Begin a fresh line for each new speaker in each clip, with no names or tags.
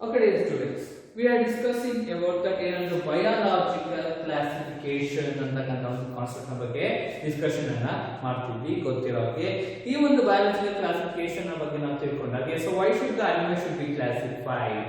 Okay, dear students, we are discussing about the biological classification ಅಂತಕ್ಕಂಥ ಒಂದು concept ನ ಬಗ್ಗೆ ಡಿಸ್ಕಷನ್ ಅನ್ನ ಮಾಡ್ತಿದ್ವಿ. ಗೊತ್ತಿರೋಕೆ ಈ ಒಂದು biological classification ನ ಬಗ್ಗೆ ನಾವು ತಿಳ್ಕೊಂಡಾಗೆ so why should the animal should be classified,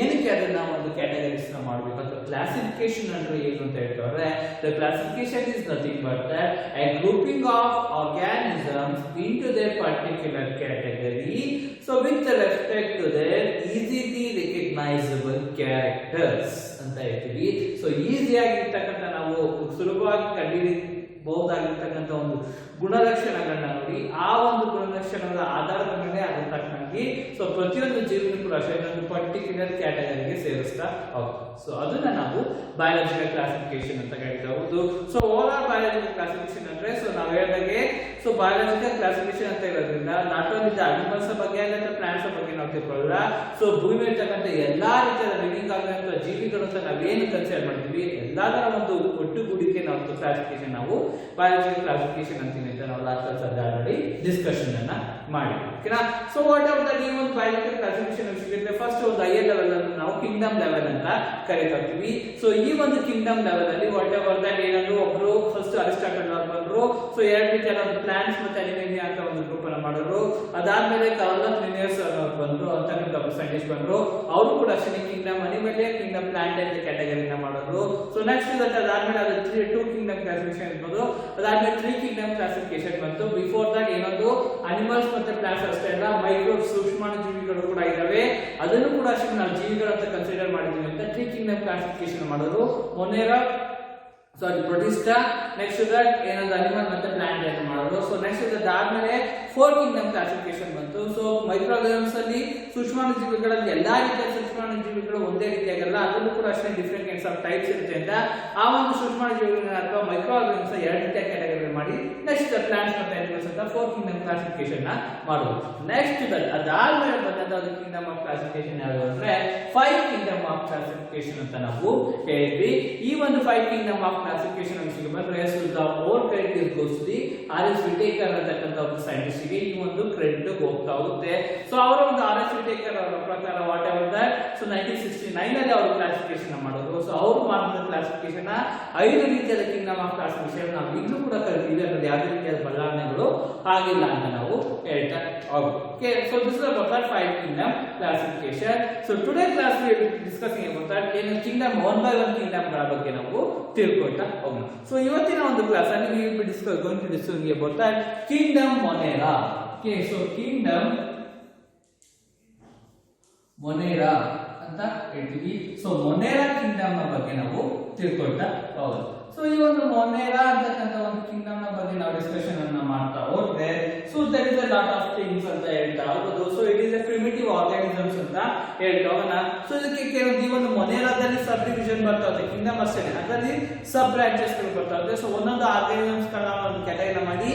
ಏನಕ್ಕೆ ಅದನ್ನ ಒಂದು ಕ್ಯಾಟಗರೀಸ್ ನ ಮಾಡಬೇಕು ಅಂತ ಕ್ಲಾಸಿಫಿಕೇಶನ್ ಅಂದ್ರೆ ಏನು ಅಂತ ಹೇಳ್ತಾರೆ. the classification is nothing but that a grouping of organisms into their particular category so with respect to their easily recognizable characters ಅಂತ ಹೇಳ್ತೀವಿ. ಸೊ ಈಸಿಯಾಗಿರ್ತಕ್ಕಂಥ ನಾವು ಸುಲಭವಾಗಿ ಕಂಡುಹಿಡಿಯಬಹುದಾಗಿರ್ತಕ್ಕಂಥ ಒಂದು ಗುಣಲಕ್ಷಣಗಳನ್ನ ನೋಡಿ ಆ ಒಂದು ಗುಣಲಕ್ಷಣದ ಆಧಾರದ ಮೇಲೆ ಅದರ ತಕ್ಕನಾಗಿ ಸೊ ಪ್ರತಿಯೊಂದು ಜೀವಿನೂ ಕೂಡ ಅಷ್ಟೇ ಒಂದು ಪರ್ಟಿಕ್ಯುಲರ್ ಕ್ಯಾಟಗರಿಗೆ ಸೇರಿಸ್ತಾ ಹೋಗ್ತದೆ. ಸೊ ಅದನ್ನ ನಾವು ಬಯಾಲಜಿಕಲ್ ಕ್ಲಾಸಿಫಿಕೇಶನ್ ಅಂತ ಹೇಳ್ತಾ ಹೋಗುದು. So over all biological classification ಅಂದ್ರೆ ಸೊ ನಾವು ಹೇಳಿದಾಗೆ ಸೊ ಬಯಾಲಜಿಕಲ್ ಕ್ಲಾಸಿಫಿಕೇಶನ್ ಅಂತ ಇರೋದ್ರಿಂದ ನಾಟ್ ಓನ್ಲಿ ದ ಅನಿಮಲ್ಸ್ ಬಗ್ಗೆ ಅಥವಾ ಪ್ಲಾಂಟ್ಸ್ ಬಗ್ಗೆ ನಾವು ತಿಳ್ಕೊಳ್ಳಲ್ಲ. ಸೊ ಭೂಮಿ ಇರ್ತಕ್ಕಂಥ ಎಲ್ಲಾ ರೀತಿಯ ಲಿವಿಂಗ್ ಆಗಿರುವಂತಹ ಜೀವಿಗಳು ಅಂತ ನಾವೇನು ಕನ್ಸಿಡರ್ ಮಾಡ್ತೀವಿ ಎಲ್ಲದರ ಒಂದು ಒಟ್ಟುಗೂಡಿಕೆ ನಾವು ಕ್ಲಾಸಿಫಿಕೇಶನ್ ನಾವು ಬಯಾಲಜಿಕಲ್ ಕ್ಲಾಸಿಫಿಕೇಶನ್ ಅಂತೀವಿ ಅಂತ ನಾವು ಲಾಸ್ಟ್ ಕ್ಲಾಸ್ ಆಲ್ರೆಡಿ ಡಿಸ್ಕಷನ್ ಅನ್ನ ಮಾಡಿದ್ವಿ. ಓಕೆನಾ. ಸೊ ವಾಟ್ ಆರ್ ದ ಈ ಒಂದು ಬಯಾಲಜಿಕಲ್ ಕ್ಲಾಸಿಫಿಕೇಶನ್ ವಿಷಯಕ್ಕೆ ಫಸ್ಟ್ ಒಂದು ಹೈಯರ್ ಲೆವೆಲ್ ಅನ್ನು ನಾವು ಕಿಂಗ್ಡಮ್ ಲೆವೆಲ್ ಅಂತ ಕರೀತೀವಿ. ಸೊ ಈ ಒಂದು ಕಿಂಗ್ಡಮ್ ಲೆವೆಲ್ ಅಲ್ಲಿ ವಾಟ್ ಎವರ್ ದಟ್ ಏನಂದ್ರು ಒಬ್ರು ಫಸ್ಟ್ ಅರಿಸ್ಟಾಟಲ್ ಅವರು ಬಂದ್ರು. ಸೊ ಎರಡು ರೀತಿಯ ಪ್ಲಾಂಟ್ಸ್ ಮತ್ತೆ ಅನಿಮೇನಿಯಾ ಅಂತ ಒಂದು ಗ್ರೂಪ್ ಅನ್ನ ಮಾಡಿದ್ರು. ಅದಾದ್ಮೇಲೆ ಕಾರ್ಲಸ್ ಲಿನಿಯರ್ಸ್ ಅವರು ಬಂದ್ರು ಅಂತ ಒಬ್ಬ ಸೈಂಟಿಸ್ಟ್ ಬಂದ್ರು. ಅವರು ಕೂಡ ಅಷ್ಟೇ ಕಿಂಗ್ಡಮ್ ಅನಿಮೇಲಿಯಾ ಕಿಂಗ್ಡಮ್ ಪ್ಲಾಂಟ್ ಅಂತ ಕ್ಯಾಟಗರಿನ ಮಾಡಿದ್ರು. ಸೊ ನೆಕ್ಸ್ಟ್ ಅದಾದ್ಮೇಲೆ ಅದು 2 ಕಿಂಗ್ಡಮ್ ಕ್ಲಾಸಿಫಿಕೇಶನ್ ಇರ್ಬೋದು. ಅದಾದ್ಮೇಲೆ 3 ಕಿಂಗ್ಡಮ್ ಕ್ಲಾಸಿಫಿಕೇಶನ್ ಬಂತು. ಬಿಫೋರ್ ದಟ್ ಏನೊಂದು ಅನಿಮಲ್ಸ್ ಮತ್ತೆ ಪ್ಲಾಂಟ್ಸ್ ಅಷ್ಟೇ ಅಲ್ಲ ಮೈಕ್ರೋ ಸೂಕ್ಷ್ಮಾಣು ಜೀವಿಗಳು ಕೂಡ ಇದಾವೆ. ಅದನ್ನು ಕೂಡ ಅಷ್ಟೇ ನಾವು ಜೀವಿಗಳು ಅಂತ ಕನ್ಸಿಡರ್ ಮಾಡಿದೀವಿ ಅಂತ 3 ಕಿಂಗ್ಡಮ್ ಕ್ಲಾಸಿಫಿಕೇಶನ್ ಮಾಡೋದು. ಮೊನೇರಾ ಪ್ರೊಟಿಸ್ಟಾ ನೆಕ್ಸ್ಟ್ ದಟ್ ಏನಂದ್ರೆ ಅನಿಮಲ್ ಮತ್ತೆ ಪ್ಲಾಂಟ್ ಅಂತ ಮಾಡೋದು. ಸೊ ನೆಕ್ಸ್ಟ್ ಅದಾದ್ಮೇಲೆ 4 ಕಿಂಗ್ಡಮ್ ಕ್ಲಾಸಿಫಿಕೇಶನ್ ಬಂತು. ಸೊ ಮೈಕ್ರೋಆರ್ಗನಿಸಮ್ಸ್ ಅಲ್ಲಿ ಸೂಕ್ಷ್ಮಾಣು ಜೀವಿಗಳಲ್ಲಿ ಎಲ್ಲಾ ರೀತಿಯ ಸೂಕ್ಷ್ಮಾಣು ಜೀವಿಗಳು ಒಂದೇ ರೀತಿಯಾಗಲ್ಲ, ಅದರಲ್ಲೂ ಕೂಡ ಅಷ್ಟೇ ಡಿಫರೆಂಟ್ ಕೈಂಡ್ಸ್ ಆಫ್ ಟೈಪ್ಸ್ ಇರುತ್ತೆ ಅಂತ ಆ ಒಂದು ಸೂಕ್ಷ್ಮಾಣು ಜೀವಿಗಳನ್ನ ಅಥವಾ ಮೈಕ್ರೋಆರ್ಗನಿಸಮ್ಸ್ ಎರಡು ರೀತಿಯ ಕ್ಯಾಟಗರಿ ಮಾಡಿ ನೆಕ್ಸ್ಟ್ ಪ್ಲಾಂಟ್ಸ್ ಮತ್ತೆ ಅನಿಮಲ್ಸ್ ಅಂತ 4 ಕಿಂಗ್ಡಮ್ ಕ್ಲಾಸಿಫಿಕೇಶನ್ ನ ಮಾಡೋದು. ನೆಕ್ಸ್ಟ್ ಅದಾದ್ಮೇಲೆ ಬಂದಂತ ಕಿಂಗ್ಡಮ್ ಆಫ್ ಕ್ಲಾಸಿಫಿಕೇಶನ್ ಯಾವುದು ಅಂದ್ರೆ 5 ಕಿಂಗ್ಡಮ್ ಆಫ್ ಕ್ಲಾಸಿಫಿಕೇಶನ್ ಅಂತ ನಾವು ಹೇಳಿದ್ವಿ. ಈ ಒಂದು 5 ಕಿಂಗ್ಡಮ್ ಆಫ್ ಕ್ಲಾಸಿಫಿಕೇಶನ್ ವಿಷಯಕ್ಕೆ ಬಂದ್ರೆ the whole credit goes to the R S. Whittaker ಅಂತಕ್ಕಂಥ ಒಂದು ಸೈಂಟಿಸ್ಟ್ ಗೆ ಈ ಒಂದು ಕ್ರೆಡಿಟ್ ಹೋಗ್ತಾ ಹೋಗುತ್ತೆ. ಸೊ ಅವರ ಒಂದು ಆರ್.ಎಸ್. ವಿಟೇಕರ್ ಅವರ ಪ್ರಕಾರ ವಾಟ್ ಎವರ್ ದಟ್ ಸೊ 1969 ಅಲ್ಲಿ ಅವರು ಕ್ಲಾಸಿಫಿಕೇಶನ್ ಮಾಡಿದ್ರು. ಸೊ ಅವರು ಮಾಡಿದ ಕ್ಲಾಸಿಫಿಕೇಶನ್ 5 ರೀತಿಯಾದ ಕಿಂಗ್ಡಮ್ ಆಫ್ ಕ್ಲಾಸಿಫಿಕೇಶನ್ ನಾವು ಈಗಲೂ ಕೂಡ ಕರಿತೀವಿ. ಅದರಲ್ಲಿ ಯಾವುದೇ ರೀತಿಯಾದ ಬದಲಾವಣೆಗಳು ಆಗಿಲ್ಲ ಅಂತ ನಾವು ಹೇಳ್ತಾ ಹೋಗ್ತೀವಿ. Okay, so this is about that 5 kingdom classification. So today class we will be discussing about that ಏನು kingdom one by one kingdom ಗಳ ಬಗ್ಗೆ ನಾವು ತಿಳ್ಕೊಳ್ತಾ ಹೋಗೋಣ. So ಇವತ್ತಿನ ಒಂದು ಕ್ಲಾಸ್ ಅಲ್ಲಿ we will be going to discuss about that kingdom Monera. Okay, so kingdom Monera ಅಂತ ಹೇಳ್ತೀವಿ. ಸೊ ಮೊನೇರಾ ಕಿಂಗ್ಡಮ್ ನ ಬಗ್ಗೆ ನಾವು ತಿಳ್ಕೊಳ್ತಾ ಹೋಗೋಣ. ಸೊ ಈ ಒಂದು ಮೊನೇರಾ ಅಂತಕ್ಕಂಥ ಒಂದು ಕಿಂಗ್ಡಮ್ ನ ಬಗ್ಗೆ ನಾವು ಡಿಸ್ಕಷನ್ ಅನ್ನ ಮಾಡ್ತಾ ಹೋದ್ರೆ so there is a lot of things ಅಂತ ಹೇಳ್ತಾ ಹೋಗೋದು. So it is a primitive organisms ಅಂತ ಹೇಳ್ತಾ ಹೋಗೋಣ. ಸೊ ಇದಕ್ಕೆ ಕೆಲವೊಂದು ಈ ಒಂದು ಮೊನೇರಾದಲ್ಲಿ ಸಬ್ ಡಿವಿಷನ್ ಬರ್ತಾ ಇದೆ, ಕಿಂಗ್ಡಮ್ ಅಷ್ಟೇ ಅದರಲ್ಲಿ ಸಬ್ ಬ್ರಾಂಚಸ್ ಗಳು ಬರ್ತಾ ಇದೆ. ಸೊ ಒಂದೊಂದು ಆರ್ಗಾನಿಸಮ್ಸ್ ಗಳನ್ನ ಒಂದು ಕ್ಯಾಟಗರಿ ಮಾಡಿ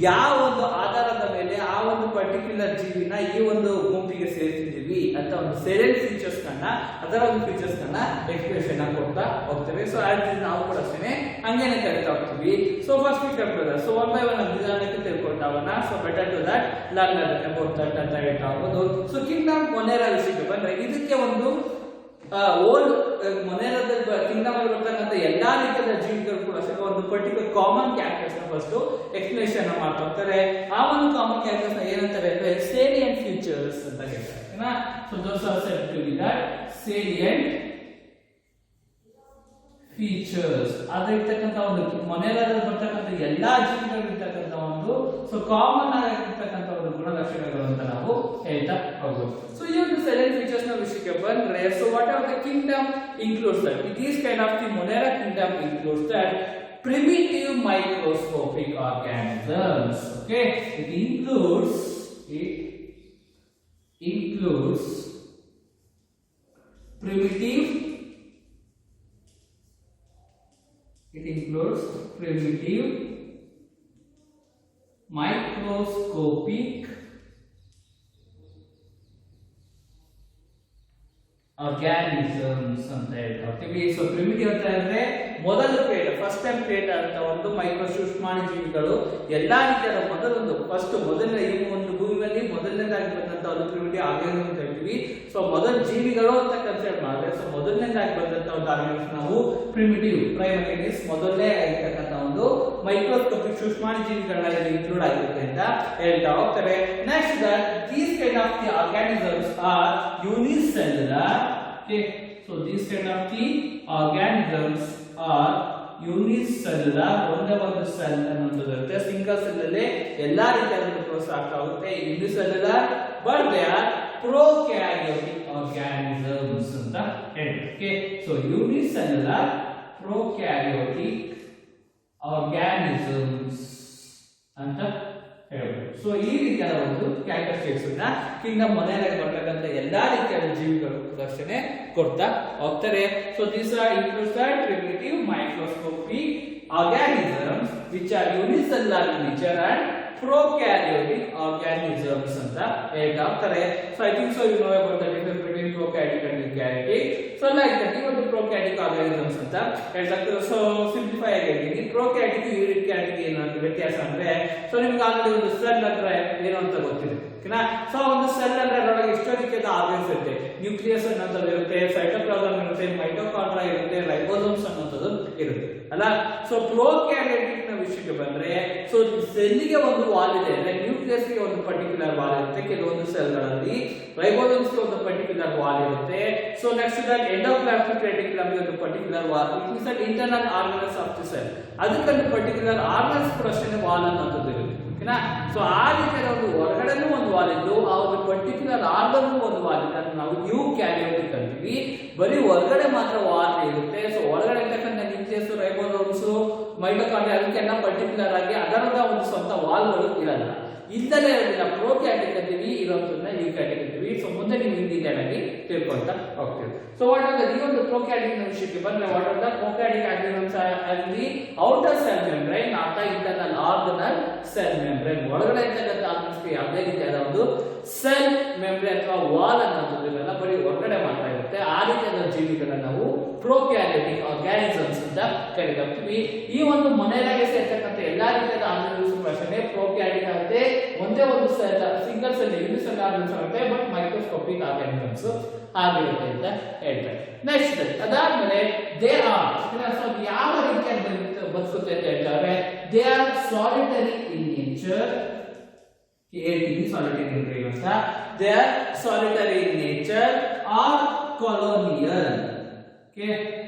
ಯಾವ ಒಂದು ಆಧಾರದ ಮೇಲೆ ಆ ಒಂದು ಪರ್ಟಿಕ್ಯುಲರ್ ಜೀವಿನ ಈ ಒಂದು ಗುಂಪಿಗೆ ಸೇರಿಸಿದೀವಿ ಅಂತ ಒಂದು ಸೆರೆಲ್ ಫೀಚರ್ಸ್ ಗಳನ್ನ ಅದರ ಒಂದು ಫೀಚರ್ಸ್ ಗಳನ್ನ ಎಕ್ಸ್ಪ್ರೆಷನ್ ಕೊಡ್ತಾ ಹೋಗ್ತೇವೆ. ಸೊ ನಾವು ಕೂಡ ಅಷ್ಟೇ ಹಂಗೇನೆ ಕರಿತಾ ಹೋಗ್ತೀವಿ. ಸೊ ಫಸ್ಟ್ ವಿ ಕಲ್ಪದ ಸೊ ಒನ್ ಬೈ ಒನ್ ನಿಧಾನಕ್ಕೆ ತಿಳ್ಕೊಳ್ತಾ ಹೋಗೋಣ. So better to that learn about that ಅಂತ ಹೇಳ್ತಾ ಹೋಗೋದು. ಸೊ ಕಿಂಗ್ಡಮ್ ಮೊನೇರಾ ವಿಷಯಕ್ಕೆ ಬಂದ್ರೆ ಇದಕ್ಕೆ ಒಂದು ಓಲ್ಡ್ ಮೊನೇರಾದ ಕಿಂಗ್ಡಮ್ ಅಲ್ಲಿ ಬರ್ತಕ್ಕಂಥ ಎಲ್ಲಾ ರೀತಿಯ ಜೀವಿಗಳು ಕೂಡ ಒಂದು ಪರ್ಟಿಕ್ಯುಲರ್ ಕಾಮನ್ ಕ್ಯಾರೆಕ್ಟರ್ಸ್ ನ ಫಸ್ಟ್ ಎಕ್ಸ್ಪ್ಲನೇಷನ್ ಮಾಡ್ತಾ ಹೋಗ್ತಾರೆ. ಆ ಒಂದು ಕಾಮನ್ ಕ್ಯಾರೆಕ್ಟರ್ಸ್ ನ ಏನಂತಾರೆ ಅಂದ್ರೆ ಸೇಲಿಯಂಟ್ ಫೀಚರ್ಸ್ ಅಂತ ಹೇಳ್ತಾರೆ. So those are said to be that salient features. ಅದಿರ್ತಕ್ಕಂಥ ಒಂದು ಮೊನೇರಾದಲ್ಲಿ ಬರ್ತಕ್ಕಂಥ ಎಲ್ಲಾ ಜೀವಿಗಳು ಇರ್ತಕ್ಕಂಥ ಒಂದು ಸೊ ಕಾಮನ್ ಆಗಿರ್ತಕ್ಕಂಥ ಒಂದು ಗುಣಲಕ್ಷಣಗಳು ಅಂತ ನಾವು ಹೇಳ್ತಾ ಹೋಗ್ಬೋದು. ಸೊ ಈ ಒಂದು ಸೆಲೆಕ್ಟ್ ಫೀಚರ್ಸ್ ನ ವಿಷಯಕ್ಕೆ ಬಂದ್ರೆ so what are the kingdom includes that it is kind of the Monera kingdom includes that primitive microscopic organisms. Okay, it includes primitive microscopic organisms ಅಂತ ಹೇಳ್ತೀವಿ. ಸೊ ಪ್ರಿಮಿಟಿವ್ ಅಂತ ಅಂದ್ರೆ ಮೊದಲು ಕ್ರಿಯೇಟ್ ಫಸ್ಟ್ ಟೈಮ್ ಕ್ರಿಯೇಟ್ ಆದಂತ ಒಂದು micro ಸೂಕ್ಷ್ಮಾಣು ಜೀವಿಗಳು ಎಲ್ಲಾ ರೀತಿಯಾದ ಮೊದಲನೇ ಈ ಒಂದು ಭೂಮಿಯಲ್ಲಿ ಮೊದಲನೇದಾಗಿ ಬಂದಂತ ಒಂದು ಪ್ರಿಮಿಟಿವ್ ಆರ್ಗ್ಯಾನಿಸಮ್ ಅಂತ ಹೇಳ್ತೀವಿ. ಸೊ ಮೊದಲ ಜೀವಿಗಳು ಅಂತ ಕನ್ಸಿಡರ್ ಮಾಡಿದ್ರೆ ಸೊ ಮೊದಲನೇದಾಗಿ ಬಂದಂತ ಒಂದು ಆರ್ಗ್ಯಾನಿಸಮ್ ನಾವು ಪ್ರಿಮಿಟಿವ್ ಪ್ರೈಮರಿಸ್ ಮೊದಲನೇ ಆಗಿರ್ತಕ್ಕಂಥ ಒಂದು ಮೈಕ್ರೋಸ್ಕೋಪಿಕ್ ಸೂಕ್ಷ್ಮಾಣು ಜೀವಿಗಳನ್ನ ಇಲ್ಲಿ ಇನ್ಕ್ಲೂಡ್ ಆಗಿರುತ್ತೆ ಅಂತ ಹೇಳ್ತಾ ಹೋಗ್ತಾರೆ. Next that these kind of the organisms are unicellular. Okay, so these kind of the organisms are unicellular. ಒಂದೇ ಒಂದು ಸೆಲ್ ಅನ್ನೋದು ಇರುತ್ತೆ. ಸಿಂಗಲ್ ಸೆಲ್ ಅಲ್ಲಿ ಎಲ್ಲಾ ರೀತಿಯಾದ ಪ್ರೋಸೆಸ್ ಆಗ್ತಾ ಹೋಗುತ್ತೆ. unicellular but they are prokaryotic organisms ಅಂತ ಹೇಳ್ತೀವಿ. Okay, so unicellular prokaryotic organisms ಅಂತ ಹೇಳ್ಬೋದು. ಸೊ ಈ ರೀತಿಯಾದ ಒಂದು ಕ್ಯಾರೆಕ್ಟರಿಸ್ಟಿಕ್ಸ್ ಅನ್ನ ಕಿಂಗ್ಡಮ್ ಮೊದಲನೇ ಬರ್ತಕ್ಕಂಥ ಎಲ್ಲಾ ರೀತಿಯಾದ ಜೀವಿಗಳು ಪ್ರದರ್ಶನೆ ಕೊಡ್ತಾ ಹೋಗ್ತಾರೆ. So these are included primitive microscopic organisms which are unicellular in nature and prokaryotic organisms ಅಂತ ಹೇಳ್ತಾ ಹೋಗ್ತಾರೆ. So I think so you know about the difference between prokaryotic and eukaryotic. So like that ಒಂದು prokaryotic organisms ಅಂತ ಹೇಳ್ತಾರೆ. So simplify ಆಗಿ ಹೇಳ್ತೀನಿ, prokaryotic eukaryotic ಏನು ಅಂತ ವ್ಯತ್ಯಾಸ ಅಂದ್ರೆ ಸೊ ನಿಮ್ಗೆ ಆಲ್ರೆಡಿ ಒಂದು ಸೆಲ್ ಅಂದ್ರೆ ಏನು ಅಂತ ಗೊತ್ತಿದೆ. ಓಕೆನಾ? ಸೊ ಒಂದು ಸೆಲ್ ಅಂದ್ರೆ ಅದರೊಳಗೆ ಎಷ್ಟೋ ರೀತಿಯಾದ ಆರ್ಗನ್ಸ್ ಇರುತ್ತೆ. ನ್ಯೂಕ್ಲಿಯಸ್ ಅನ್ನೋದು ಇರುತ್ತೆ, ಸೈಟೋಪ್ಲಾಸಮ್ ಇರುತ್ತೆ, ಮೈಟೋಕಾಂಡ್ರಿಯಾ ಇರುತ್ತೆ, ರೈಬೋಸೋಮ್ಸ್ ಅನ್ನೋದು ಇರುತ್ತೆ ಅಲ್ಲ. ಸೊ prokaryotic ನ ವಿಷಯಕ್ಕೆ ಬಂದ್ರೆ ಸೊ ಸೆಲ್ಗೆ ಒಂದು ವಾಲ್ ಇದೆ ಅಂದ್ರೆ ನ್ಯೂಕ್ಲಿಯಸ್ ಗೆ ಒಂದು ಪರ್ಟಿಕ್ಯುಲರ್ ವಾಲ್ ಇರುತ್ತೆ. ಕೆಲವೊಂದು ಸೆಲ್ಗಳಲ್ಲಿ ರೈಬೋಸೋಮ್ಸ್ ಗೆ ಒಂದು ಪರ್ಟಿಕ್ಯುಲರ್ ವಾಲ್ ಇರುತ್ತೆ. So next that endoplasmic reticulum ಗೆ ಒಂದು particular wall, it means that internal organs of the cell, ಅದಕ್ಕೊಂದು ಪರ್ಟಿಕ್ಯುಲರ್ ಆರ್ಗನ್ಸ್ ಕೂಡ ಅಷ್ಟೇ ವಾಲ್ ಅನ್ನೋದು ಇರುತ್ತೆ. ಓಕೆನಾ? ಸೊ ಆ ರೀತಿಯ ಒಂದು ಹೊರಗಡೆನೂ ಒಂದು ವಾಲ್ ಇದ್ದು ಆ ಒಂದು ಪರ್ಟಿಕ್ಯುಲರ್ ಆರ್ಗನ್ ಒಂದು ವಾಲ್ ಇದೆ, ಅದನ್ನ ನಾವು ಯೂಕ್ಯಾರಿಯೋಟಿಕ್ ಅಂತೀವಿ. ಬರೀ ಹೊರಗಡೆ ಮಾತ್ರ ವಾಲ್ ಇರುತ್ತೆ. ಸೊ ಒಳಗಡೆ ಇರ್ತಕ್ಕಂಥ ನ್ಯೂಕ್ಲಿಯಸ್, ರೈಬೋಸೋಮ್ಸ್, ಮೈಟೋಕಾಂಡ್ರಿಯಾ ಅದಕ್ಕೆಲ್ಲ ಪರ್ಟಿಕ್ಯುಲರ್ ಆಗಿ ಅದರದ ಒಂದು ಸ್ವಂತ ವಾಲ್ಗಳು ಇರಲ್ಲ. ಇಲ್ಲದೆ ಇರೋದಿಲ್ಲ ಪ್ರೋಕ್ಯಾರಿಯೋಟಿಕ್ ಅಂತೀವಿ, ಇರೋದನ್ನ ಯೂಕ್ಯಾರಿಯೋಟಿಕ್ ಅಂತೀವಿ. ಸೊ ಮುಂದೆ ನೀವು ಡೀಟೇಲ್ ಆಗಿ ತಿಳ್ಕೊಂತ ಹೋಗ್ತೀವಿ. ಸೊ ವಾಟ್ ಆರ್ ದ ಈ ಒಂದು ಪ್ರೋಕ್ಯಾರಿಯೋಟಿಕ್ ವಿಷಯಕ್ಕೆ ಬಂದ್ರೆ what are the prokaryotic organs ಅಲ್ಲಿ outer cell membrane not internal organelle cell membrane. ಒಳಗಡೆ ಇರ್ತಕ್ಕಂಥ ಆರ್ಗನ್ಸ್ಗೆ ಯಾವುದೇ ರೀತಿಯಾದ ಒಂದು ಸೆಲ್ ಮೆಂಬ್ರೇನ್ ಅಥವಾ ವಾಲ್ ಅನ್ನೋದು ಇರಲ್ಲ, ಬರೀ ಹೊರಗಡೆ ಮಾತ್ರ ಇರುತ್ತೆ. ಆ ರೀತಿಯಾದ ಜೀವಿಗಳನ್ನ ನಾವು ಪ್ರೋಕ್ಯಾರಿಯೋಟಿಕ್ ಆರ್ಗ್ಯಾನಿಸಮ್ಸ್ ಅಂತ ಕರೀತೀವಿ. ಈ ಒಂದು ಮನೆಯಾಗೆ ಸೇರ್ತಕ್ಕಂಥ ಎಲ್ಲಾ ರೀತಿಯಾದ ಆರ್ಗನ್ಸ್ ಅಷ್ಟೇ ಪ್ರೋಕ್ಯಾರಿಯೋಟಿಕ್ ಆಗುತ್ತೆ. ಒಂದೇ ಒಂದು ಸೆಲ್ ಸಿಂಗಲ್ ಸೆಲ್ ಯೂನಿಸೆಲ್ ಆರ್ಗನ್ಸ್ ಆಗುತ್ತೆ, ಬಟ್ ಮೈಕ್ರೋಸ್ಕೋಪಿಕ್ ಆರ್ಗನಿಸಮ್ಸ್ ಆಗಿರುತ್ತೆ ಅಂತ ಹೇಳ್ತಾರೆ. ನೆಕ್ಸ್ಟ್ ಅದಾದ್ಮೇಲೆ ದೇ ಆರ್ ಯಾವ ರೀತಿಯಾಗಿ ಬದುಕುತ್ತೆ ಅಂತ ಹೇಳ್ತಾರೆ. They are solitary in nature. solitary in nature. They are solitary in nature or colonial. Okay,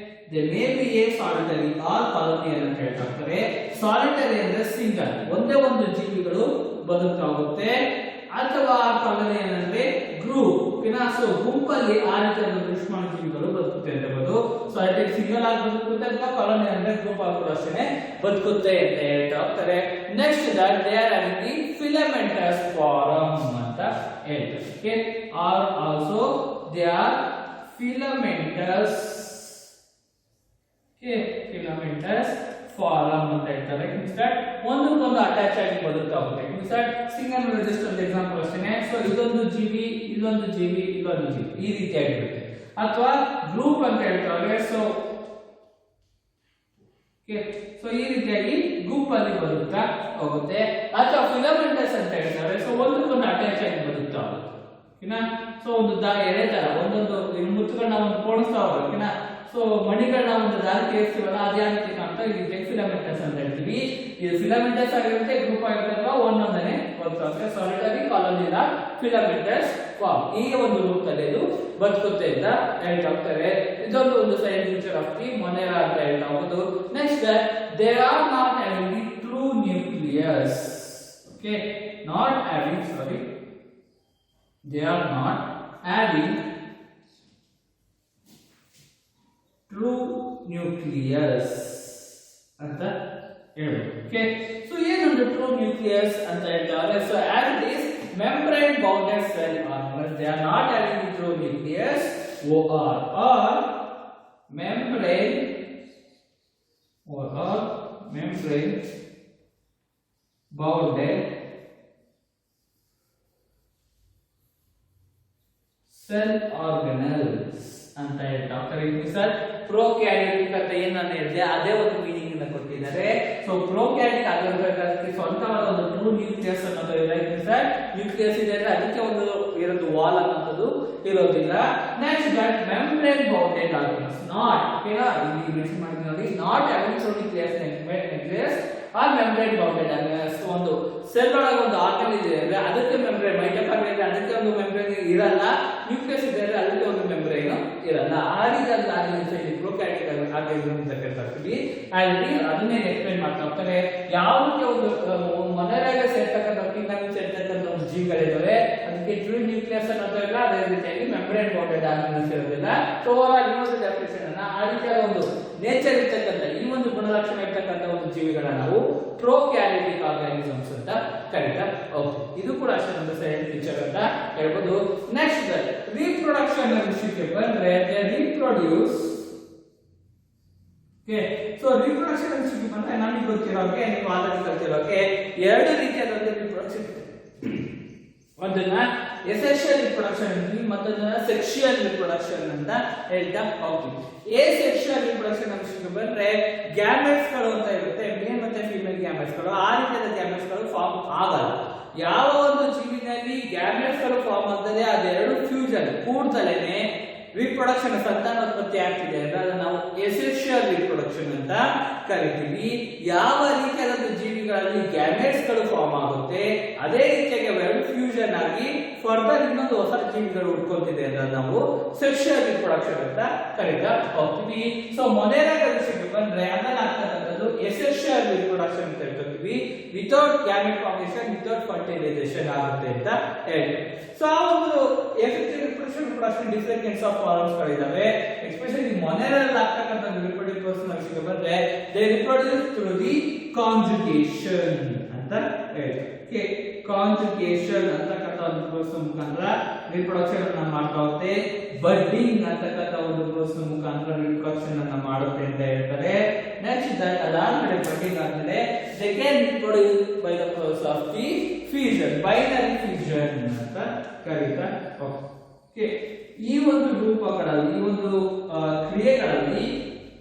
they may be a solitary or colonial ಅಂತ ಹೇಳ್ತಾರೆ. solitary ಅಂದ್ರೆ ಸಿಂಗಲ್, ಒಂದೇ ಒಂದು ಜೀವಿಗಳು ಬದುಕ್ತಾ ಹೋಗುತ್ತೆ, ಅಥವಾ colonial ಅಂದ್ರೆ ಗ್ರೂಪ್. ಸೊ ಗುಂಪಲ್ಲಿ ಆ ರೀತಿಯ ಸೂಕ್ಷ್ಮಾಣು ಜೀವಿಗಳು ಬದುಕುತ್ತೆ ಅಂತ ಹೇಳ್ಬೋದು. ಸೊ ಅದಕ್ಕೆ ಸಿಂಗಲ್ ಆಗಿ ಬದುಕುತ್ತೆ ಅಥವಾ colonial ಅಂದ್ರೆ ಗ್ರೂಪ್ ಆಗಿ ಅಷ್ಟೇ ಬದುಕುತ್ತೆ ಅಂತ ಹೇಳ್ತಾ ಹೋಗ್ತಾರೆ. Next that they are having the filamentous form ಅಂತ ಹೇಳ್ತಾರೆ. Okay, are also they are filamentous. Okay, filamentous form ಅಂತ ಹೇಳ್ತಾರೆ. ಮೀನ್ಸ್ ದಟ್ ಒಂದಕ್ಕೊಂದು ಅಟ್ಯಾಚ್ ಆಗಿ ಬದುಕ್ತಾ ಹೋಗುತ್ತೆ. ಮೀನ್ಸ್ ದಟ್ ಸಿಂಗಲ್ ಜಸ್ಟ್ ಒಂದು ಎಕ್ಸಾಂಪಲ್ ಅಷ್ಟೇ. ಸೊ ಇದೊಂದು ಜೀವಿ, ಇದೊಂದು ಜೀವಿ, ಇದೊಂದು ಜೀವಿ, ಈ ರೀತಿಯಾಗಿರುತ್ತೆ. ಅಥವಾ ಗ್ರೂಪ್ ಅಂತ ಹೇಳ್ತಾರೆ. ಸೊ ಈ ರೀತಿಯಾಗಿ ಗ್ರೂಪ್ ಅಲ್ಲಿ ಬದುಕ್ತಾ ಹೋಗುತ್ತೆ. ಅಥವಾ ಫಿಲಮೆಂಟಸ್ ಅಂತ ಹೇಳ್ತಾರೆ. ಸೊ ಒಂದಕ್ಕೊಂದು ಅಟ್ಯಾಚ್ ಆಗಿ ಬದುಕ್ತಾ ಹೋಗುತ್ತೆ. ಸೊ ಒಂದು ಎಳೆ ತರ ಒಂದೊಂದು ಮುತ್ತುಗಳನ್ನ ಒಂದು ಪೋಣಿಸ್ತಾ ಹೋಗೋಕೆ. ಸೊ ಮಣಿಗಳನ್ನ ಒಂದು ದಾರಿ ಕೇಳಿಸ್ತೀವಲ್ಲ, ಅದೇ ರೀತಿ ಕಾಣ್ತಾ ಇದಕ್ಕೆ ಫಿಲಮೆಂಟಸ್ ಅಂತ ಹೇಳ್ತೀವಿ. ಇದು ಫಿಲಮೆಂಟಸ್ ಆಗಿರುತ್ತೆ, ಗ್ರೂಪ್ ಆಗಿರುತ್ತೆ, ಒಂದೊಂದನೇ ಬದುಕುತ್ತೆ. ಸಾಲಿಟರಿ, ಕಾಲೋನಿಯಲ್, ಫಿಲಮೆಂಟಸ್ ಫಾರ್ಮ್, ಈ ಒಂದು ರೂಪದಲ್ಲಿ ಇದು ಬದುಕುತ್ತೆ ಅಂತ ಹೇಳ್ತಾ ಹೋಗ್ತಾರೆ. ಇದೊಂದು ಒಂದು ಸೈಡ್ ಫೀಚರ್ ಆಫ್ ದಿ ಮೊನೆರಾ ಅಂತ ಹೇಳ್ತಾ ಹೋಗೋದು. Next they are not having the true nucleus. Okay, not having, sorry, they are not having true nucleus ಅಂತ ಹೇಳ್ಬೋದು. ಓಕೆ, ಸೊ ಏನೊಂದು ಟ್ರೂ ನ್ಯೂಕ್ಲಿಯಸ್ ಅಂತ ಹೇಳ್ತಾರೆ. So as it is membrane bounded cell organelles, they are not having the true nucleus or membrane bounded cell organelles. ಅಂತ ಹೇಳಿ doctor sir prokaryotic ಅಂತ ಏನ್ ನಾನು ಹೇಳಿದೆ ಅದೇ ಒಂದು ಮೀನಿಂಗ್ ಇಂದ ಕೊಟ್ಟಿದ್ದಾರೆ. ಸೊ ಪ್ರೋಕ್ಯಾರಿಯೋಟಿಕ್ ಆಗಿರಬೇಕಾದ್ರೆ ಸ್ವಂತವಾದ ಒಂದು ಟ್ರೂ ನ್ಯೂಕ್ಲಿಯಸ್ ಅನ್ನೋದು ಇದೆ ಸರ್. ನ್ಯೂಕ್ಲಿಯಸ್ ಇದೆ ಅಂದ್ರೆ ಅದಕ್ಕೆ ಒಂದು ಇರೋದು ವಾಲ್ ಅನ್ನೋದು ಇರೋದಿಲ್ಲ. Next that membrane bounded organs not ಓಕೆನಾ ಇಲ್ಲಿ ಮೆನ್ಷನ್ ಮಾಡಿದ್ದೀನಿ ನೋಡಿ not nucleus nucleus or membrane bounded organs. ಒಂದು ಸೆಲ್ ಒಳಗೆ ಒಂದು ಆರ್ಗನ್ ಇದೆ ಅಂದ್ರೆ ಅದಕ್ಕೆ ಮೆಂಬ್ರೇನ್ ಮೈಟೋಕಾಂಡ್ರಿಯಾ ಇದೆ ಅದಕ್ಕೆ ಒಂದು ಮೆಂಬ್ರೇನ್ ಇರಲ್ಲ. ನ್ಯೂಕ್ಲಿಯಸ್ ಇದೆ ಅಂದ್ರೆ ಅದಕ್ಕೆ ಒಂದು ಮೆಂಬ್ರೇನ್ ಇರಲ್ಲ. ಆ ರೀತಿಯಾದ ಆರ್ಗನ್ಸ್ ಇಲ್ಲಿ ಪ್ರೋಕ್ಯಾರಿಯೋಟಿಕ್ ಆರ್ಗನ್ಸ್ ಅಂತ ಕರೀತೀವಿ. ಅಲ್ಲಿ ಅದನ್ನೇ ಎಕ್ಸ್ಪ್ಲೈನ್ ಮಾಡ್ತಾ ಹೋಗ್ತಾರೆ. ಯಾವುದೇ ಒಂದು ಮನೆಯಾಗ ಸೇರ್ತಕ್ಕಂಥ ಕಿಂಗ್ಡಮ್ ಸೇರ್ತಕ್ಕಂಥ ಒಂದು ಜೀವಿಗಳಿದ್ದಾವೆ ಅದಕ್ಕೆ ಟ್ರೂ ನ್ಯೂಕ್ಲಿಯಸ್ ಅನ್ನೋದು ಇಲ್ಲ. ಅದೇ ರೀತಿಯಾಗಿ ಮೆಂಬ್ರೇನ್ ಬೌಂಡೆಡ್ ಆರ್ಗನ್ಸ್ ಇರೋದಿಲ್ಲ. ಸೊ ಇನ್ನೊಂದು ಡೆಫಿನಿಷನ್ ಅನ್ನ ಆ ರೀತಿಯಾದ ಒಂದು ನೇಚರ್ ಇರ್ತಕ್ಕಂಥ ಈ ಒಂದು ಗುಣಲಕ್ಷಣ ಇರ್ತಕ್ಕಂಥ ಒಂದು ಜೀವಿಗಳನ್ನ ನಾವು ಪ್ರೋಕ್ಯಾರಿಯೋಟಿಕ್ ಆರ್ಗಾನಿಸಮ್ಸ್ ಅಂತ ಕರೀತಾ ಹೋಗ್ತೀವಿ. ಇದು ಕೂಡ ಅಷ್ಟೇ ಒಂದು ಸೈಲೆಂಟ್ ಫೀಚರ್ ಅಂತ ಹೇಳ್ಬೋದು. ನೆಕ್ಸ್ಟ್ ರೀಪ್ರೊಡಕ್ಷನ್ ವಿಷಯಕ್ಕೆ ಬಂದ್ರೆ ರೀಪ್ರೊಡ್ಯೂಸ್. ಸೊ ರೀಪ್ರೊಡಕ್ಷನ್ ವಿಷಯಕ್ಕೆ ಬಂದ್ರೆ ನಮಗೆ ಗೊತ್ತಿರೋಕೆ ನೀವು ಆಲ್ರೆಡಿ ಕಲ್ತಿರೋಕೆ ಎರಡು ರೀತಿಯಾದ ರೀಪ್ರೊಡಕ್ಷನ್ ಇದೆ. ಒಂದನ್ನ ಎಸೆಕ್ಷುಯಲ್ ರಿಪ್ರೊಡಕ್ಷನ್ ಅಂತೀವಿ, ಮತ್ತೊಂದನ್ನ ಸೆಕ್ಷುಯಲ್ ರಿಪ್ರೊಡಕ್ಷನ್ ಅಂತ ಹೇಳ್ತಾ ಹೋಗ್ತೀವಿ. ಸೆಕ್ಷುಯಲ್ ರಿಪ್ರೊಡಕ್ಷನ್ ವಿಷಯಕ್ಕೆ ಬಂದ್ರೆ ಗ್ಯಾಮೆಟ್ಸ್ ಗಳು ಅಂತ ಇರುತ್ತೆ, ಮೇಲ್ ಮತ್ತೆ ಫೀಮೇಲ್ ಗ್ಯಾಮೆಟ್ಸ್ ಗಳು. ಆ ರೀತಿಯಾದ ಗ್ಯಾಮೆಟ್ಸ್ ಗಳು ಫಾರ್ಮ್ ಆಗಲ್ಲ. ಯಾವ ಒಂದು ಜೀವಿನಲ್ಲಿ ಗ್ಯಾಮೆಟ್ಸ್ ಗಳು ಫಾರ್ಮ್ ಆಗ್ತದೆ ಅದೆರಡು ಫ್ಯೂಷನ್ ಕೂಡ್ತಲೇನೆ ರಿಪ್ರೊಡಕ್ಷನ್ ಸಂತಾನೋತ್ಪತ್ತಿ ಆಗ್ತಿದೆ ಅಂದ್ರೆ ಅದನ್ನ ನಾವು ಎಸೆಕ್ಷುಯಲ್ ರಿಪ್ರೊಡಕ್ಷನ್ ಅಂತ ಕರಿತೀವಿ. ಯಾವ ರೀತಿಯಾದ ಜೀವಿಗಳಲ್ಲಿ ಗ್ಯಾಮೆಟ್ಸ್ ಗಳು ಫಾರ್ಮ್ ಆಗುತ್ತೆ ಅದೇ ರೀತಿಯಾಗಿ ಅವೆರಡು ಫ್ಯೂಷನ್ ಆಗಿ ಫರ್ದರ್ ಇನ್ನೊಂದು ಹೊಸ ಜೀವಿಗಳು ಹುಡ್ಕೊಳ್ತಿದೆ ಅಂದ್ರೆ ನಾವು ಸೆಕ್ಷುಯಲ್ ರಿಪ್ರೊಡಕ್ಷನ್ ಅಂತ ಕರೀತಾ ಹೋಗ್ತೀವಿ. ಸೊ ಮೊದಲನೇ ವಿಷಯಕ್ಕೆ ಬಂದ್ರೆ ಅದನ್ನ ಆಗ್ತಕ್ಕಂಥದ್ದು ಎಸೆಕ್ಷುಯಲ್ ರಿಪ್ರೊಡಕ್ಷನ್ ಅಂತ ಹೇಳ್ತೀವಿ. Without gamete formation without fertilisation ಆಗುತ್ತೆ ಅಂತ ಹೇಳ್ತೀವಿ. ಸೊ ಆ ಒಂದು effective reproduction different kinds of forms ಗಳಿದಾವೆ. ಎಸ್ಪೆಷಲಿ ಮೊನೆರಲ್ಲಿ ಆಗ್ತಕ್ಕಂಥ ರಿಪ್ರೊಡಕ್ಟಿವ್ ಪರ್ಸನ್ ವಿಷಯಕ್ಕೆ ಬಂದ್ರೆ they reproduce through the conjugation ಅಂತ ಹೇಳ್ತೀವಿ. ಕಾಂಜುಗೇಷನ್ ಅಂತಕ್ಕಂಥ ಒಂದು ಪ್ರೋಸೆಸ್ ಮುಖಾಂತರ ರಿಪ್ರೊಡಕ್ಷನ್ ಅನ್ನ ಮಾಡ್ತಾ ಹೋಗುತ್ತೆ. ಬಡ್ಡಿಂಗ್ ಅಂತಕ್ಕಂಥ ಒಂದು ಪ್ರೋಸೆಸ್ ಮುಖಾಂತರ ರಿಪ್ರೊಡಕ್ಷನ್ ಅನ್ನ ಮಾಡುತ್ತೆ ಅಂತ ಹೇಳ್ತಾರೆ. ನೆಕ್ಸ್ಟ್ ದಟ್ ಅದಾದ್ಮೇಲೆ ಬಡ್ಡಿಂಗ್ ಆದ್ಮೇಲೆ they can reproduce by the process of the fusion, binary fusion ಅಂತ ಕರೀತಾ ಓಕೆ. ಈ ಒಂದು ರೂಪಗಳಲ್ಲಿ ಈ ಒಂದು ಕ್ರಿಯೆಗಳಲ್ಲಿ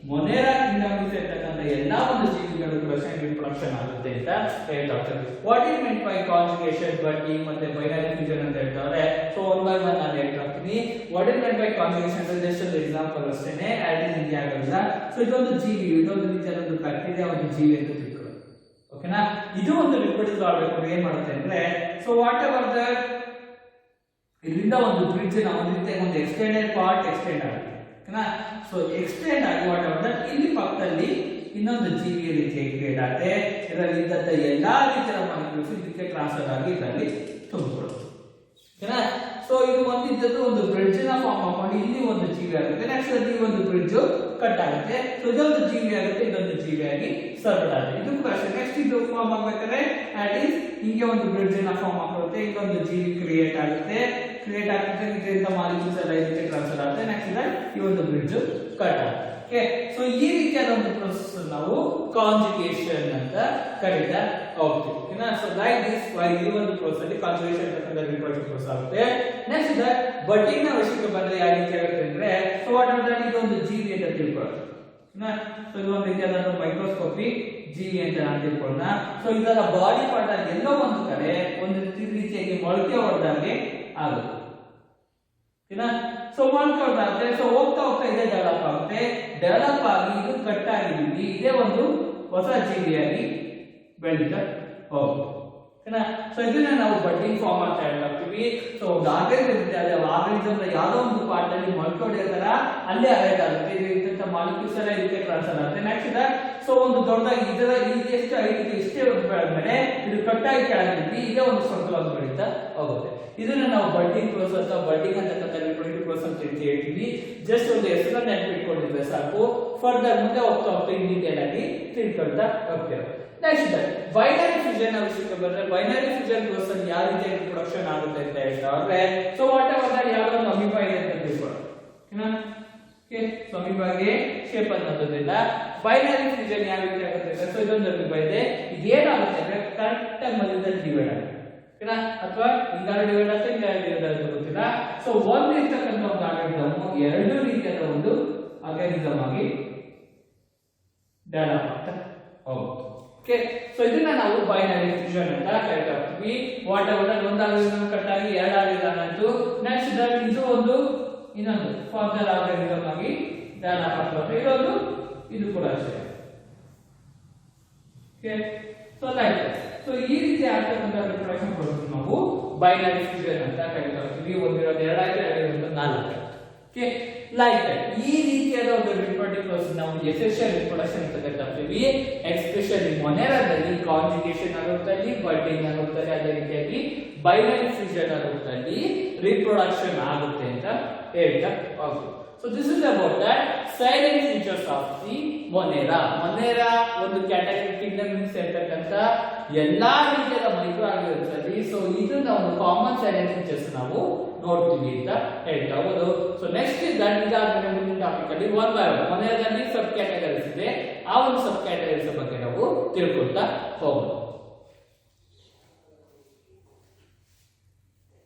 ಮೊನೆರಾ ಕಿಂಗ್ಡಮ್ ಇರ್ತಕ್ಕಂಥ ಎಲ್ಲಾ ಒಂದು ಜೀವಿಗಳು ರಿಪ್ರೊಡಕ್ಷನ್ ಆಗುತ್ತೆ ಅಂತ ಹೇಳ್ತಾರೆ. What is meant by conjugation, budding ಮತ್ತೆ ಬೈನರಿ ಫ್ಯೂಷನ್ ಅಂತ ಹೇಳ್ತಾರೆ. ಸೊ ಒನ್ ಬೈ ಒನ್ ನಾನು ಹೇಳ್ತಾ ಹೋಗ್ತೀನಿ. What is meant by conjugation ಅಂದ್ರೆ ಜಸ್ಟ್ ಒಂದು ಎಕ್ಸಾಂಪಲ್ ಅಷ್ಟೇನೆ, ಆಡ್ ಇಸ್ ಇಂಡಿಯಾ ಆಗಲ್ಲ. ಸೊ ಇದೊಂದು ಜೀವಿ, ಇದೊಂದು ರೀತಿಯಾದ ಒಂದು ಬ್ಯಾಕ್ಟೀರಿಯಾ ಒಂದು ಜೀವಿ ಅಂತ ತಿಳ್ಕೊಳ್ಳಿ. ಓಕೆನಾ? ಇದು ಒಂದು ರಿಪ್ರೊಡ್ಯೂಸ್ ಆಗಬೇಕು ಏನ್ ಮಾಡುತ್ತೆ ಅಂದ್ರೆ, ಸೊ ವಾಟ್ ಎವರ್ ದಟ್ ಇದರಿಂದ ಒಂದು ಬ್ರಿಡ್ಜ್ ನ ಒಂದು ಎಕ್ಸ್ಟೆಂಡೆಡ್ ಪಾರ್ಟ್ ಎಕ್ಸ್ಟೆಂಡ್ ಆಗುತ್ತೆ. ಓಕೆನಾ? ಸೊ ಎಕ್ಸ್ಟೆಂಡ್ ಆಗಿ ವಾಟ್ ಎವರ್ ದಟ್ ಇಲ್ಲಿ ಪಕ್ಕದಲ್ಲಿ ಇನ್ನೊಂದು ಜೀವಿಯ ರೀತಿಯಾಗಿ ಕ್ರಿಯೇಟ್ ಆಗುತ್ತೆ. ಇದರಲ್ಲಿ ಇದ್ದಂತ ಎಲ್ಲಾ ರೀತಿಯ ಮಾಲಿಕ್ಯೂಲ್ಸ್ ಇದಕ್ಕೆ ಟ್ರಾನ್ಸ್ಫರ್ ಆಗಿ ಇದರಲ್ಲಿ ತುಂಬಿಕೊಳ್ಳುತ್ತೆ. ಓಕೆನಾ? ಸೊ ಇದು ಒಂದಿದ್ದದ್ದು ಒಂದು ಬ್ರಿಡ್ಜ್ ನ ಫಾರ್ಮ್ ಮಾಡ್ಕೊಂಡು ಇಲ್ಲಿ ಒಂದು ಜೀವಿ ಆಗುತ್ತೆ. ನೆಕ್ಸ್ಟ್ ಅಲ್ಲಿ ಒಂದು ಬ್ರಿಡ್ಜ್ ಕಟ್ ಆಗುತ್ತೆ. ಸೊ ಇದೊಂದು ಜೀವಿ ಆಗುತ್ತೆ, ಇದೊಂದು ಜೀವಿಯಾಗಿ ಸರ್ವ್ ಆಗುತ್ತೆ. ಇದು ಕೂಡ ಅಷ್ಟೇ. ನೆಕ್ಸ್ಟ್ ಇದು ಫಾರ್ಮ್ ಆಗ್ಬೇಕಾದ್ರೆ ದಟ್ ಈಸ್ ಹಿಂಗೆ ಒಂದು ಬ್ರಿಡ್ಜ್ ನ ಫಾರ್ಮ್ ಮಾಡ್ಕೊಳ್ಳುತ್ತೆ. ಇದೊಂದು ಜೀವಿ ಕ್ರಿಯೇಟ್ ಆಗುತ್ತೆ. ಇದರಿಂದ ಮಾಲಿಕ್ಯೂಲ್ಸ್ ಎಲ್ಲ ಇದಕ್ಕೆ ಟ್ರಾನ್ಸ್ಫರ್ ಆಗುತ್ತೆ. ನೆಕ್ಸ್ಟ್ ಈ ಒಂದು ಬ್ರಿಡ್ಜ್ ಕಟ್ ಆಗುತ್ತೆ. ಓಕೆ, ಸೊ ಈ ರೀತಿಯಾದ ಒಂದು ಪ್ರೋಸೆಸ್ ನಾವು ಕಾಂಜುಗೇಷನ್ ಅಂತ ಕರೀತಾ ಹೋಗ್ತೀವಿ. ಓಕೆನಾ? ಸೊ ಲೈಕ್ ದಿಸ್ ಈ ಒಂದು ಪ್ರೋಸೆಸ್ ಅಲ್ಲಿ ಕಾಂಜುಗೇಷನ್ ಅಂತ ರಿಪ್ರೊಡಕ್ಷನ್ ಪ್ರೋಸೆಸ್ ಆಗುತ್ತೆ. ನೆಕ್ಸ್ಟ್ ದಟ್ ಬಡ್ಡಿಂಗ್ ನ ವಿಷಯಕ್ಕೆ ಬಂದ್ರೆ ಯಾವ ರೀತಿ ಆಗುತ್ತೆ ಅಂದ್ರೆ, ಸೊ ವಾಟ್ ಆರ್ ದಟ್ ಇದೊಂದು ಜೀವಿ ಅಂತ ತಿಳ್ಕೊಳ್ಳೋಣ. ಸೊ ಇದು ಒಂದು ರೀತಿಯಾದ ಮೈಕ್ರೋಸ್ಕೋಪಿ ಜೀವಿ ಅಂತ ನಾನು ತಿಳ್ಕೊಳ್ಳೋಣ. ಸೊ ಇದರ ಬಾಡಿ ಪಾರ್ಟ್ ಅಲ್ಲಿ ಎಲ್ಲೋ ಒಂದು ಕಡೆ ಒಂದು ರೀತಿಯಾಗಿ ಮೊಳಕೆ ಹೊಡೆದಾಗೆ ಆಗುತ್ತೆ. ಓಕೆನಾ? ಸೊ ಮೊಳಕೆ ಹೊಡೆದಾಗುತ್ತೆ. ಸೊ ಹೋಗ್ತಾ ಹೋಗ್ತಾ ಇದೇ ಡೆವಲಪ್ ಆಗುತ್ತೆ. ಡೆವಲಪ್ ಆಗಿ ಇದು ಕಟ್ ಆಗಿದ್ದೀವಿ, ಇದೇ ಒಂದು ಹೊಸ ಜೀವಿಯಾಗಿ ಬೆಳೀತಾ ಹೋಗುತ್ತೆ. ಓಕೆನಾ? ಸೊ ಇದನ್ನ ನಾವು ಬಡ್ಡಿಂಗ್ ಫಾರ್ಮ್ ಅಂತ ಹೇಳ್ತೀವಿ. ಸೊ ಒಂದು ಆರ್ಗನಿಸಮ್ ಇದೆ, ಆರ್ಗನಿಸಮ್ ಯಾವುದೋ ಒಂದು ಪಾರ್ಟ್ ಅಲ್ಲಿ ಮೊಳಕೆ ಹೊಡೆಯೋತರ ಅಲ್ಲೇ ಅರೇಂಜ್ ಆಗುತ್ತೆ. ಇದರಿಂದ ಮಾಲಿಕ್ಯೂಲ್ಸ್ ಎಲ್ಲ ಇದಕ್ಕೆ ಟ್ರಾನ್ಸ್ಫರ್ ಆಗುತ್ತೆ. ನೆಕ್ಸ್ಟ್ ಸೊ ಒಂದು ದೊಡ್ಡದಾಗಿ ಇದರ ಎಷ್ಟು ಐದು ಇಷ್ಟೇ ಬೆಳೆದ್ಮೇಲೆ ಇದು ಕಟ್ಟಾಗಿ ಕೆಳಗಿದ್ವಿ, ಇದೇ ಒಂದು ಸರ್ಕಲ್ ಬೆಳೀತಾ ಹೋಗುತ್ತೆ. ಇದನ್ನ ನಾವು ಬಡ್ಡಿಂಗ್ ಪ್ರೋಸೆಸ್ ಅಥವಾ ಬಡ್ಡಿಂಗ್ ಅಂತಕ್ಕಂಥ ರಿಪ್ರೊಡಕ್ಟಿವ್ ಪ್ರೋಸೆಸ್ ಅಂತ ಹೇಳ್ತೀವಿ. ಜಸ್ಟ್ ಒಂದು ಹೆಸರನ್ನ ನೆನಪಿಟ್ಕೊಂಡಿದ್ರೆ ಸಾಕು, ಫರ್ದರ್ ಮುಂದೆ ಹೋಗ್ತಾ ಹೋಗ್ತಾ ಇನ್ ಡೀಟೇಲ್ ಆಗಿ ತಿಳ್ಕೊಳ್ತಾ ಹೋಗ್ತೇವೆ. ನೆಕ್ಸ್ಟ್ ಬೈನರಿ ಫ್ಯೂಷನ್ ವಿಷಯಕ್ಕೆ ಬಂದ್ರೆ, ಬೈನರಿ ಫ್ಯೂಷನ್ ಪ್ರೋಸೆಸ್ ಯಾವ ರೀತಿ ಪ್ರೊಡಕ್ಷನ್ ಆಗುತ್ತೆ ಅಂತ ಹೇಳ್ತಾರೆ. ಸೊ ವಾಟ್ ಎವರ್ ದಟ್ ಯಾವ್ದೋ ಒಂದು ಅಮೀಬಾ ಇದೆ ಅಂತ ತಿಳ್ಕೊಳ್ಳೋಣ. ಓಕೆ, ಸೊ ಅಮೀಬಾಗೆ ಶೇಪ್ ಅನ್ನೋದಿಲ್ಲ. ಬೈನರಿ ಫ್ಯೂಷನ್ ಯಾವ ರೀತಿ ಆಗುತ್ತೆ ಅಂದ್ರೆ, ಸೊ ಇದೊಂದು ಅಮೀಬಾ ಇದೆ, ಇದೇನಾಗುತ್ತೆ ಅಂದ್ರೆ ಕರೆಕ್ಟ್ ಆಗಿ ಮಧ್ಯದಲ್ಲಿ ಡಿವೈಡ್ ಆಗುತ್ತೆ. ಓಕೆನಾ? ಅಥವಾ ಹಿಂಗಾರು ಡಿವೈಡ್ ಆಗುತ್ತೆ, ಹಿಂಗಾರು ಡಿವೈಡ್ ಆಗುತ್ತೆ ಗೊತ್ತಿಲ್ಲ. ಸೊ ಒಂದು ಇರ್ತಕ್ಕಂಥ ಒಂದು ಆರ್ಗನಿಸಮ್ ಎರಡು ರೀತಿಯಾದ ಆರ್ಗಾನಿಸಮ್ ಆಗಿ ಡೆವಲಪ್ ಆಗ್ತಾ ಹೋಗುತ್ತೆ. ಓಕೆ, ಸೊ ಇದನ್ನ ನಾವು ಬೈನರಿ ಫ್ಯೂಷನ್ ಅಂತ ಕರಿತೀವಿ. ವಾಟ್ ಎವರ್ ಒಂದು ಆರ್ಗಾನಿಸಮ್ ಕಟ್ ಆಗಿ ಎರಡು ಆರ್ಗಾನಿಸಮ್ ಆಯ್ತು, ನೆಕ್ಸ್ಟ್ ದಟ್ ಇದು ಒಂದು ಇನ್ನೊಂದು ಫರ್ದರ್ ಆರ್ಗಾನಿಸಮ್ ಆಗಿ ಡೆವಲಪ್ ಆಗ್ತದೆ. ಇದೊಂದು ಇದು ಕೂಡ ಅಷ್ಟೇ. ಓಕೆ, ಸೊ ಲೈಕ್ ಸೊ ಈ ರೀತಿ ಆಗ್ತಕ್ಕಂಥ ರಿಪ್ರೊಡಕ್ಷನ್ ಪ್ರೋಸೆಸ್ ನಾವು ಬೈನರಿ ಫ್ಯೂಷನ್ ಅಂತ ಕರಿತೀವಿ. ಒಂದಿರೋದು ಎರಡಾಗಿ ಎರಡಿರೋದು ನಾಲ್ಕು. ಓಕೆ, ಲೈಕ್ ಈ ರೀತಿಯಾದ ಒಂದು ರಿಪ್ರೊಡಕ್ಟಿವ್ ಪ್ರೋಸೆಸ್ ನಾವು ಎಸೆಕ್ಷುಯಲ್ ರಿಪ್ರೊಡಕ್ಷನ್ ಅಂತ ಕರಿತೀವಿ. ಎಸ್ಪೆಷಲಿ ಮೊನೆರಾದಲ್ಲಿ ಕಾಂಜುಗೇಷನ್ ಆಗುತ್ತಲ್ಲಿ, ಬರ್ಡಿಂಗ್ ಆಗುತ್ತಲ್ಲಿ, ಅದೇ ರೀತಿಯಾಗಿ ಬೈನರಿ ಫ್ಯೂಷನ್ ಆಗುತ್ತಲ್ಲಿ ರಿಪ್ರೊಡಕ್ಷನ್ ಆಗುತ್ತೆ ಅಂತ ಹೇಳ್ತಾ ಹೋಗ್ತೀವಿ. So this is about that silent features of the Monera. Monera ಒಂದು ಕ್ಯಾಟಗರಿ ಕಿಂಗ್ಡಮ್ ಸೇರ್ತಕ್ಕಂತ ಎಲ್ಲಾ ರೀತಿಯ ಮೈಕ್ರೋ ಆರ್ಗಾನಿಸಮ್ಸ್ ಅಲ್ಲಿ ಸೊ ಇದನ್ನ ಒಂದು ಕಾಮನ್ ಸೈಲೆಂಟ್ ಫೀಚರ್ಸ್ ನಾವು ನೋಡ್ತೀವಿ ಅಂತ ಹೇಳ್ತಾ ಹೋಗೋದು. ಸೊ ನೆಕ್ಸ್ಟ್ ಇದಾದ್ಮೇಲೆ ಮುಂದಿನ ಟಾಪಿಕ್ ಅಲ್ಲಿ ಒನ್ ಬೈ ಒನ್ ಮೊನೆರಾದಲ್ಲಿ ಸಬ್ ಕ್ಯಾಟಗರೀಸ್ ಇದೆ, ಆ ಒಂದು ಸಬ್ ಕ್ಯಾಟಗರೀಸ್ ಬಗ್ಗೆ ನಾವು ತಿಳ್ಕೊಳ್ತಾ ಹೋಗೋದು.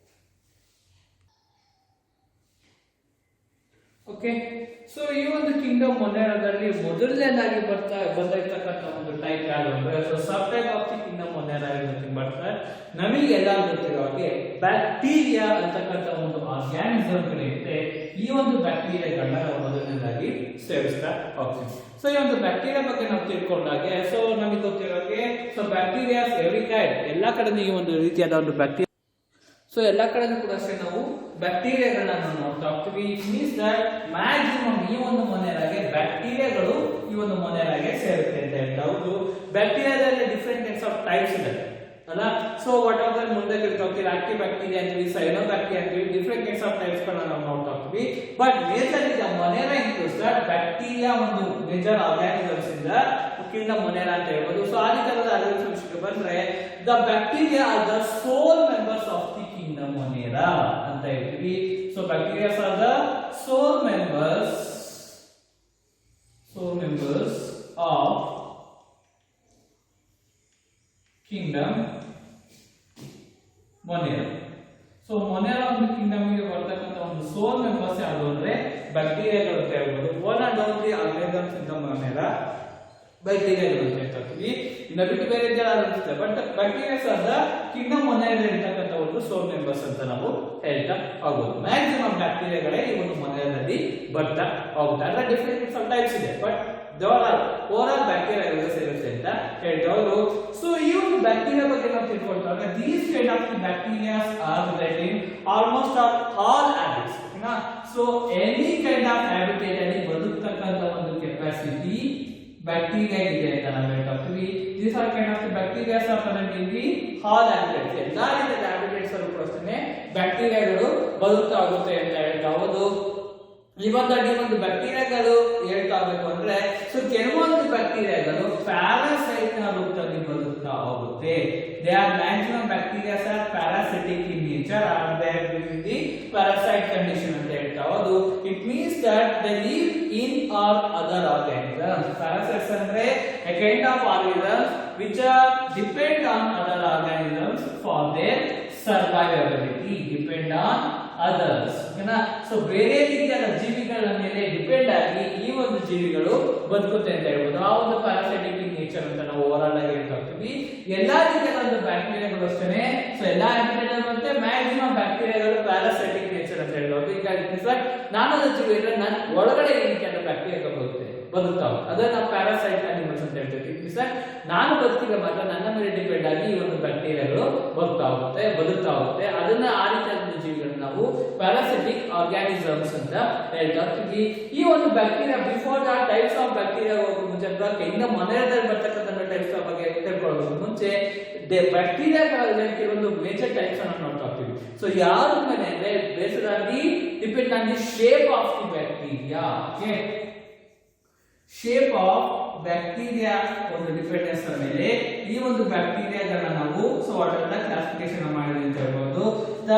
ಓಕೆ, ಸೊ ಈ ಒಂದು ಕಿಂಗ್ಡಮ್ ಮೊನೆರಾದಲ್ಲಿ ಮೊದಲನೇದಾಗಿ ಬಂದಿರ್ತಕ್ಕಂಥ ಒಂದು ಟೈಪ್ ಯಾವುದು ಅಂದ್ರೆ so sub type of the kingdom ಮೊನೆರಾ ಬರ್ತಾರೆ. ನಮಗೆಲ್ಲ ಗೊತ್ತಿರೋ ಹಾಗೆ ಬ್ಯಾಕ್ಟೀರಿಯಾ ಅಂತಕ್ಕಂಥ ಒಂದು ಆರ್ಗ್ಯಾನಿಸಮ್ ಇರುತ್ತೆ. ಈ ಒಂದು ಬ್ಯಾಕ್ಟೀರಿಯಾಗಳನ್ನ ನಾವು ಮೊದಲನೇದಾಗಿ ಸೇವಿಸ್ತಾ ಹೋಗ್ತೀವಿ. ಸೊ ಈ ಒಂದು ಬ್ಯಾಕ್ಟೀರಿಯಾ ಬಗ್ಗೆ ನಾವು ತಿಳ್ಕೊಂಡಾಗೆ ಸೊ ನಮಗೆ ಗೊತ್ತಿರೋ ಹಾಗೆ ಸೊ ಬ್ಯಾಕ್ಟೀರಿಯಾ ಎವ್ರಿ ಕೈಂಡ್ ಎಲ್ಲಾ ಕಡೆ ಈ ಒಂದು ರೀತಿಯಾದ ಒಂದು ಬ್ಯಾಕ್ಟೀರಿಯಾ ಸೊ ಎಲ್ಲಾ ಕಡೆನೂ ಕೂಡ ಅಷ್ಟೇ ನಾವು ಬ್ಯಾಕ್ಟೀರಿಯಾಗಳನ್ನ ನಾವು ನೋಡ್ತಾ ಹೋಗ್ತೀವಿ. ಇಟ್ ಮೀನ್ಸ್ ದಟ್ ಮ್ಯಾಕ್ಸಿಮಮ್ ಈ ಒಂದು ಮೊನೆರಾಗೆ ಬ್ಯಾಕ್ಟೀರಿಯಾಗಳು ಈ ಒಂದು ಮೊನೆರಾಗೆ ಸೇರುತ್ತೆ ಅಂತ ಹೇಳ್ತಾ ಹೌದು. ಬ್ಯಾಕ್ಟೀರಿಯಾದಲ್ಲಿ ಡಿಫ್ರೆಂಟ್ ಟೈಪ್ಸ್ ಆಫ್ ಟೈಪ್ಸ್ ಇದೆ ಅಲ್ಲ. ಸೊ ವಾಟ್ ಆರ್ ಮುಂದೆ ತಿಳ್ತಾ ಹೋಗ್ತೀವಿ, ಆಕ್ಟಿವ್ ಬ್ಯಾಕ್ಟೀರಿಯಾ ಅಂತೀವಿ, ಸೈನೋ ಬ್ಯಾಕ್ಟೀರಿಯಾ ಅಂತೀವಿ, ಡಿಫ್ರೆಂಟ್ ಟೈಪ್ಸ್ ಆಫ್ ಟೈಪ್ಸ್ ಗಳನ್ನ ನಾವು ನೋಡ್ತಾ ಹೋಗ್ತೀವಿ. But majorly the Monera includes that bacteria ಒಂದು ಮೇಜರ್ ಆರ್ಗಾನಿಸಮ್ಸ್ ಇಂದ ಕಿಂಗ್ಡಮ್ ಮೊನೆರಾ ಅಂತ ಹೇಳ್ಬೋದು. ಸೊ ಆ ರೀತಿಯಾದ ಆರ್ಗಾನಿಸಮ್ಸ್ ಬಂದ್ರೆ the bacteria are the sole members of the kingdom Monera ಅಂತ ಹೇಳ್ತೀವಿ. So bacterias are the sole members of Kingdom ಮೊನೆರಾ. So ಮೊನೆರಾ ಒಂದು ಕಿಂಗ್ಡಮ್ ಗೆ ಬರ್ತಕ್ಕಂಥ ಒಂದು ಸೋಲ್ ಮೆಂಬರ್ಸ್ ಯಾವುದು ಅಂದ್ರೆ ಬ್ಯಾಕ್ಟೀರಿಯಾಗಳು ಅಂತ ಹೇಳ್ಬೋದು. One and only organisms in the ಮೊನೆರಾ ಬ್ಯಾಕ್ಟೀರಿಯಾಗಳು ಅಂತ ಹೇಳ್ತೀವಿ. ಇನ್ನು ಬಿಟ್ಟು ಬೇರೆ ಇರುತ್ತೆ, but bacterias are the Kingdom ಮೊನೆರಾ ಇರ್ತಕ್ಕಂಥ ಒಂದು ಸೋಲ್ ಮೆಂಬರ್ಸ್ ಅಂತ ನಾವು ಹೇಳ್ತಾ ಹೋಗ್ಬೋದು. ಮ್ಯಾಕ್ಸಿಮಮ್ ಬ್ಯಾಕ್ಟೀರಿಯಾಗಳೇ ಈ ಒಂದು ಮೊನೆರಾದಲ್ಲಿ ಬರ್ತಾ ಹೋಗುತ್ತೆ. ಅಂದ್ರೆ ಡಿಫ್ರೆಂಟ್ ಟೈಪ್ಸ್ ಇದೆ, ಬಟ್ ಓವರಾಲ್ ಬ್ಯಾಕ್ಟೀರಿಯಾಗಳು ಸೇರುತ್ತೆ ಅಂತ ಹೇಳ್ತವರು. ಸೊ ಈ ಒಂದು ಬ್ಯಾಕ್ಟೀರಿಯಾ ಬಗ್ಗೆ ನಾವು ತಿಳ್ಕೊಳ್ತಾರೆ. These kind of bacterias are relative almost all habits. So any kind of habitat ಅಲ್ಲಿ ಬದುಕತಕ್ಕಂತ ಒಂದು ಕೆಪಾಸಿಟಿ ಬ್ಯಾಕ್ಟೀರಿಯಾ ಇದೆ ಅಂತ ನಾವು ಹೇಳ್ತಾ ಹೋಗ್ತೀವಿ. These are kind of bacterias are present in the all habitats. ಎಲ್ಲಾ ರೀತಿಯ ಹ್ಯಾಬಿಟೇಟ್ಸ್ ಅಲ್ಲೂ ಕೂಡ ಬ್ಯಾಕ್ಟೀರಿಯಾಗಳು ಬದುಕ್ತಾ ಹೋಗುತ್ತೆ ಅಂತ ಹೇಳ್ತಾ ಹೋಗೋದು. ಇವಾಗ ಈ ಒಂದು ಬ್ಯಾಕ್ಟೀರಿಯಾಗಳು ಹೇಳ್ತಾ ಹೋಗ್ಬೇಕು ಅಂದ್ರೆ ಸೊ ಕೆಲವೊಂದು ಬ್ಯಾಕ್ಟೀರಿಯಾಗಳು ಪ್ಯಾರಾಸೈಟ್ ನ ರೂಪದಲ್ಲಿ ಬದುಕ್ತಾ ಹೋಗುತ್ತೆ. They are maximum bacterias are parasitic in nature or they are in the parasite condition ಅಂತ ಹೇಳ್ತಾ ಹೋದು. It means that they live in or other organisms. Parasites ಅಂದ್ರೆ a kind of organisms which are depend on other organisms for their survivability. Depend on others. ಓಕೆನಾ. So ಬೇರೆ ರೀತಿಯಾದ ಜೀವಿಗಳ ಮೇಲೆ depend ಆಗಿ ಈ ಒಂದು ಜೀವಿಗಳು ಬದುಕುತ್ತೆ ಅಂತ ಹೇಳ್ಬೋದು. ಆ ಒಂದು ಪ್ಯಾರಾಸೈಟಿಕ್ ಇನ್ ನೇಚರ್ ಅಂತ ನಾವು ಓವರಾಲ್ ಆಗಿ ಹೇಳ್ತಾ ಹೋಗ್ತೀವಿ. ಎಲ್ಲಾ ರೀತಿಯಾದ ಒಂದು ಬ್ಯಾಕ್ಟೀರಿಯಾಗಳು ಅಷ್ಟೇ. ಸೊ ಎಲ್ಲಾ ಬ್ಯಾಕ್ಟೀರಿಯಾಗಳು ಮತ್ತೆ ಮ್ಯಾಕ್ಸಿಮಮ್ ಬ್ಯಾಕ್ಟೀರಿಯಾಗಳು ಪ್ಯಾರಾಸೈಟಿಕ್ ನೇಚರ್ ಅಂತ ಹೇಳ್ಬೋದು. ಈಗ ನಾನು ಜೀವಿ ಇದ್ರೆ ನನ್ನ ಒಳಗಡೆ ಈ ರೀತಿಯಾದ ಬ್ಯಾಕ್ಟೀರಿಯಾಗಳು ಬದುಕ್ತಾವೆ, ಅದನ್ನ ನಾವು ಪ್ಯಾರಾಸೈಟ್ ಅನಿಮಲ್ಸ್ ಅಂತ ಹೇಳ್ತೀವಿ. ನಾನು ಬದುಕಿದ್ರೆ ಮಾತ್ರ ನನ್ನ ಮೇಲೆ ಡಿಪೆಂಡ್ ಆಗಿ ಈ ಒಂದು ಬ್ಯಾಕ್ಟೀರಿಯಾಗಳು ಬದುಕ್ತಾ ಹೋಗುತ್ತೆ. ಅದನ್ನ ಆ ರೀತಿಯಾದ ಜೀವಿಗಳನ್ನ ನಾವು ಪ್ಯಾರಾಸೈಟಿಕ್ ಆರ್ಗಾನಿಸಮ್ಸ್ ಅಂತ ಹೇಳ್ತಾ ಹೋಗ್ತೀವಿ. ಈ ಒಂದು bacteria before the types of bacteria ಹೋಗೋ ಮುಂಚೆ ಇನ್ನು ಮೊನೆರಾದಲ್ಲಿ ಬರ್ತಕ್ಕಂಥ ಟೈಪ್ಸ್ ಬಗ್ಗೆ ತಿಳ್ಕೊಳ್ಳೋದು ಮುಂಚೆ ಬ್ಯಾಕ್ಟೀರಿಯಾಗಳಲ್ಲಿ ಕೆಲವೊಂದು ಮೇಜರ್ ಟೈಪ್ಸ್ ಅನ್ನು ನೋಡ್ತಾ ಹೋಗ್ತೀವಿ. ಸೊ ಯಾವ್ದ್ರ ಮೇಲೆ ಅಂದ್ರೆ based on the depend on the shape of the bacteria. Okay, shape of bacteria ಒಂದು ಡಿಪೆಂಡೆನ್ಸ್ ಮೇಲೆ ಈ ಒಂದು ಬ್ಯಾಕ್ಟೀರಿಯಾಗಳನ್ನ ನಾವು ಸೊ ವಾಟರ್ನ ಕ್ಲಾಸಿಫಿಕೇಶನ್ ಮಾಡಿದ್ವಿ ಅಂತ ಹೇಳ್ಬೋದು. The